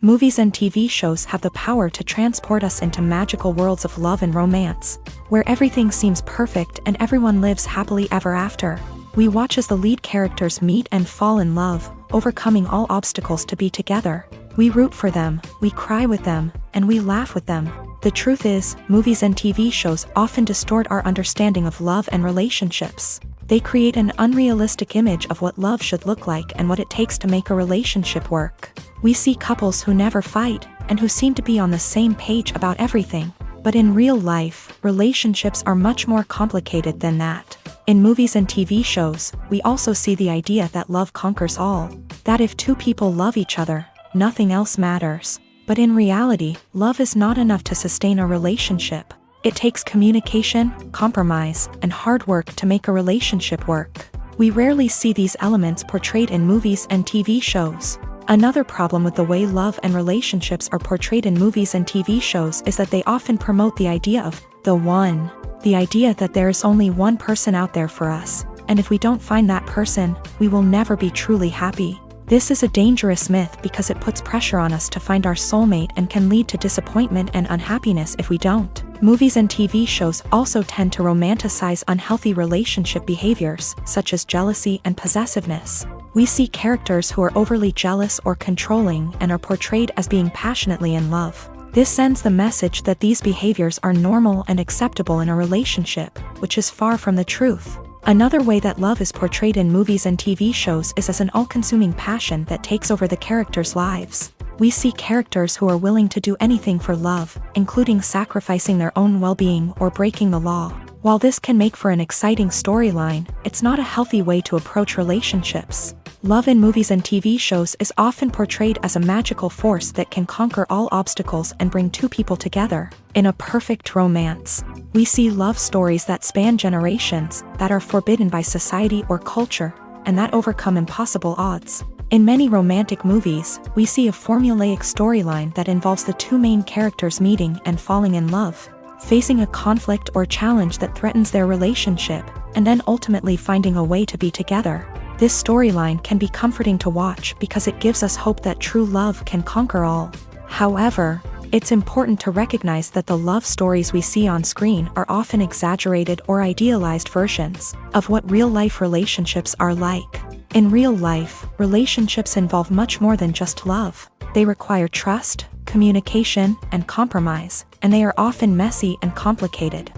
[SPEAKER 1] Movies and TV shows have the power to transport us into magical worlds of love and romance, where everything seems perfect and everyone lives happily ever after. We watch as the lead characters meet and fall in love, overcoming all obstacles to be together. We root for them, we cry with them, and we laugh with them. The truth is, movies and TV shows often distort our understanding of love and relationships. They create an unrealistic image of what love should look like and what it takes to make a relationship work. We see couples who never fight, and who seem to be on the same page about everything. But in real life, relationships are much more complicated than that. In movies and TV shows, we also see the idea that love conquers all. That if two people love each other, nothing else matters. But in reality, love is not enough to sustain a relationship. It takes communication, compromise, and hard work to make a relationship work. We rarely see these elements portrayed in movies and TV shows. Another problem with the way love and relationships are portrayed in movies and TV shows is that they often promote the idea of the one. The idea that there is only one person out there for us, and if we don't find that person, we will never be truly happy. This is a dangerous myth because it puts pressure on us to find our soulmate and can lead to disappointment and unhappiness if we don't. Movies and TV shows also tend to romanticize unhealthy relationship behaviors, such as jealousy and possessiveness. We see characters who are overly jealous or controlling and are portrayed as being passionately in love. This sends the message that these behaviors are normal and acceptable in a relationship, which is far from the truth. Another way that love is portrayed in movies and TV shows is as an all-consuming passion that takes over the characters' lives. We see characters who are willing to do anything for love, including sacrificing their own well-being or breaking the law. While this can make for an exciting storyline, it's not a healthy way to approach relationships. Love in movies and TV shows is often portrayed as a magical force that can conquer all obstacles and bring two people together. In a perfect romance, we see love stories that span generations, that are forbidden by society or culture, and that overcome impossible odds. In many romantic movies, we see a formulaic storyline that involves the two main characters meeting and falling in love, facing a conflict or challenge that threatens their relationship, and then ultimately finding a way to be together. This storyline can be comforting to watch because it gives us hope that true love can conquer all. However, it's important to recognize that the love stories we see on screen are often exaggerated or idealized versions of what real-life relationships are like. In real life, relationships involve much more than just love. They require trust, communication, and compromise, and they are often messy and complicated.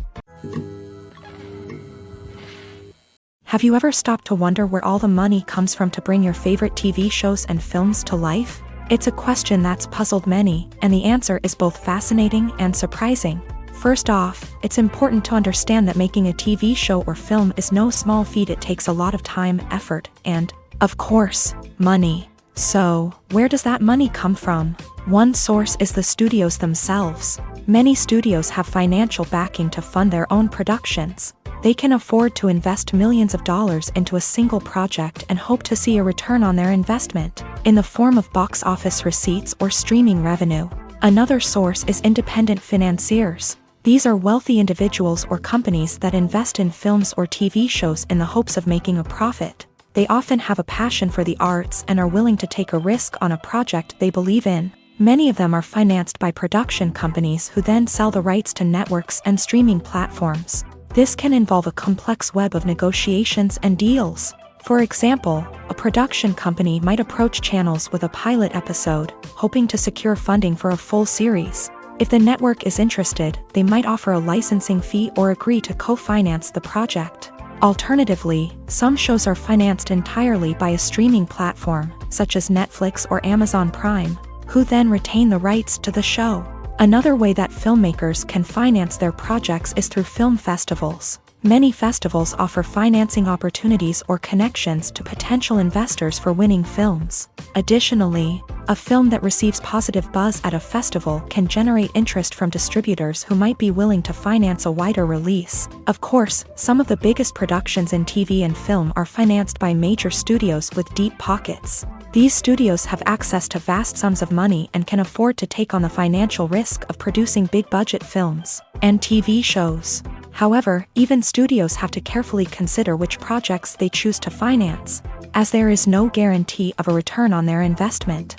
[SPEAKER 1] Have you ever stopped to wonder where all the money comes from to bring your favorite TV shows and films to life? It's a question that's puzzled many, and the answer is both fascinating and surprising. First off, it's important to understand that making a TV show or film is no small feat. It takes a lot of time, effort, and, of course, money. So, where does that money come from? One source is the studios themselves. Many studios have financial backing to fund their own productions. They can afford to invest millions of dollars into a single project and hope to see a return on their investment, in the form of box office receipts or streaming revenue. Another source is independent financiers. These are wealthy individuals or companies that invest in films or TV shows in the hopes of making a profit. They often have a passion for the arts and are willing to take a risk on a project they believe in. Many of them are financed by production companies who then sell the rights to networks and streaming platforms. This can involve a complex web of negotiations and deals. For example, a production company might approach channels with a pilot episode, hoping to secure funding for a full series. If the network is interested, they might offer a licensing fee or agree to co-finance the project. Alternatively, some shows are financed entirely by a streaming platform, such as Netflix or Amazon Prime, who then retain the rights to the show. Another way that filmmakers can finance their projects is through film festivals. Many festivals offer financing opportunities or connections to potential investors for winning films. Additionally, a film that receives positive buzz at a festival can generate interest from distributors who might be willing to finance a wider release. Of course, some of the biggest productions in TV and film are financed by major studios with deep pockets. These studios have access to vast sums of money and can afford to take on the financial risk of producing big-budget films and TV shows. However, even studios have to carefully consider which projects they choose to finance, as there is no guarantee of a return on their investment.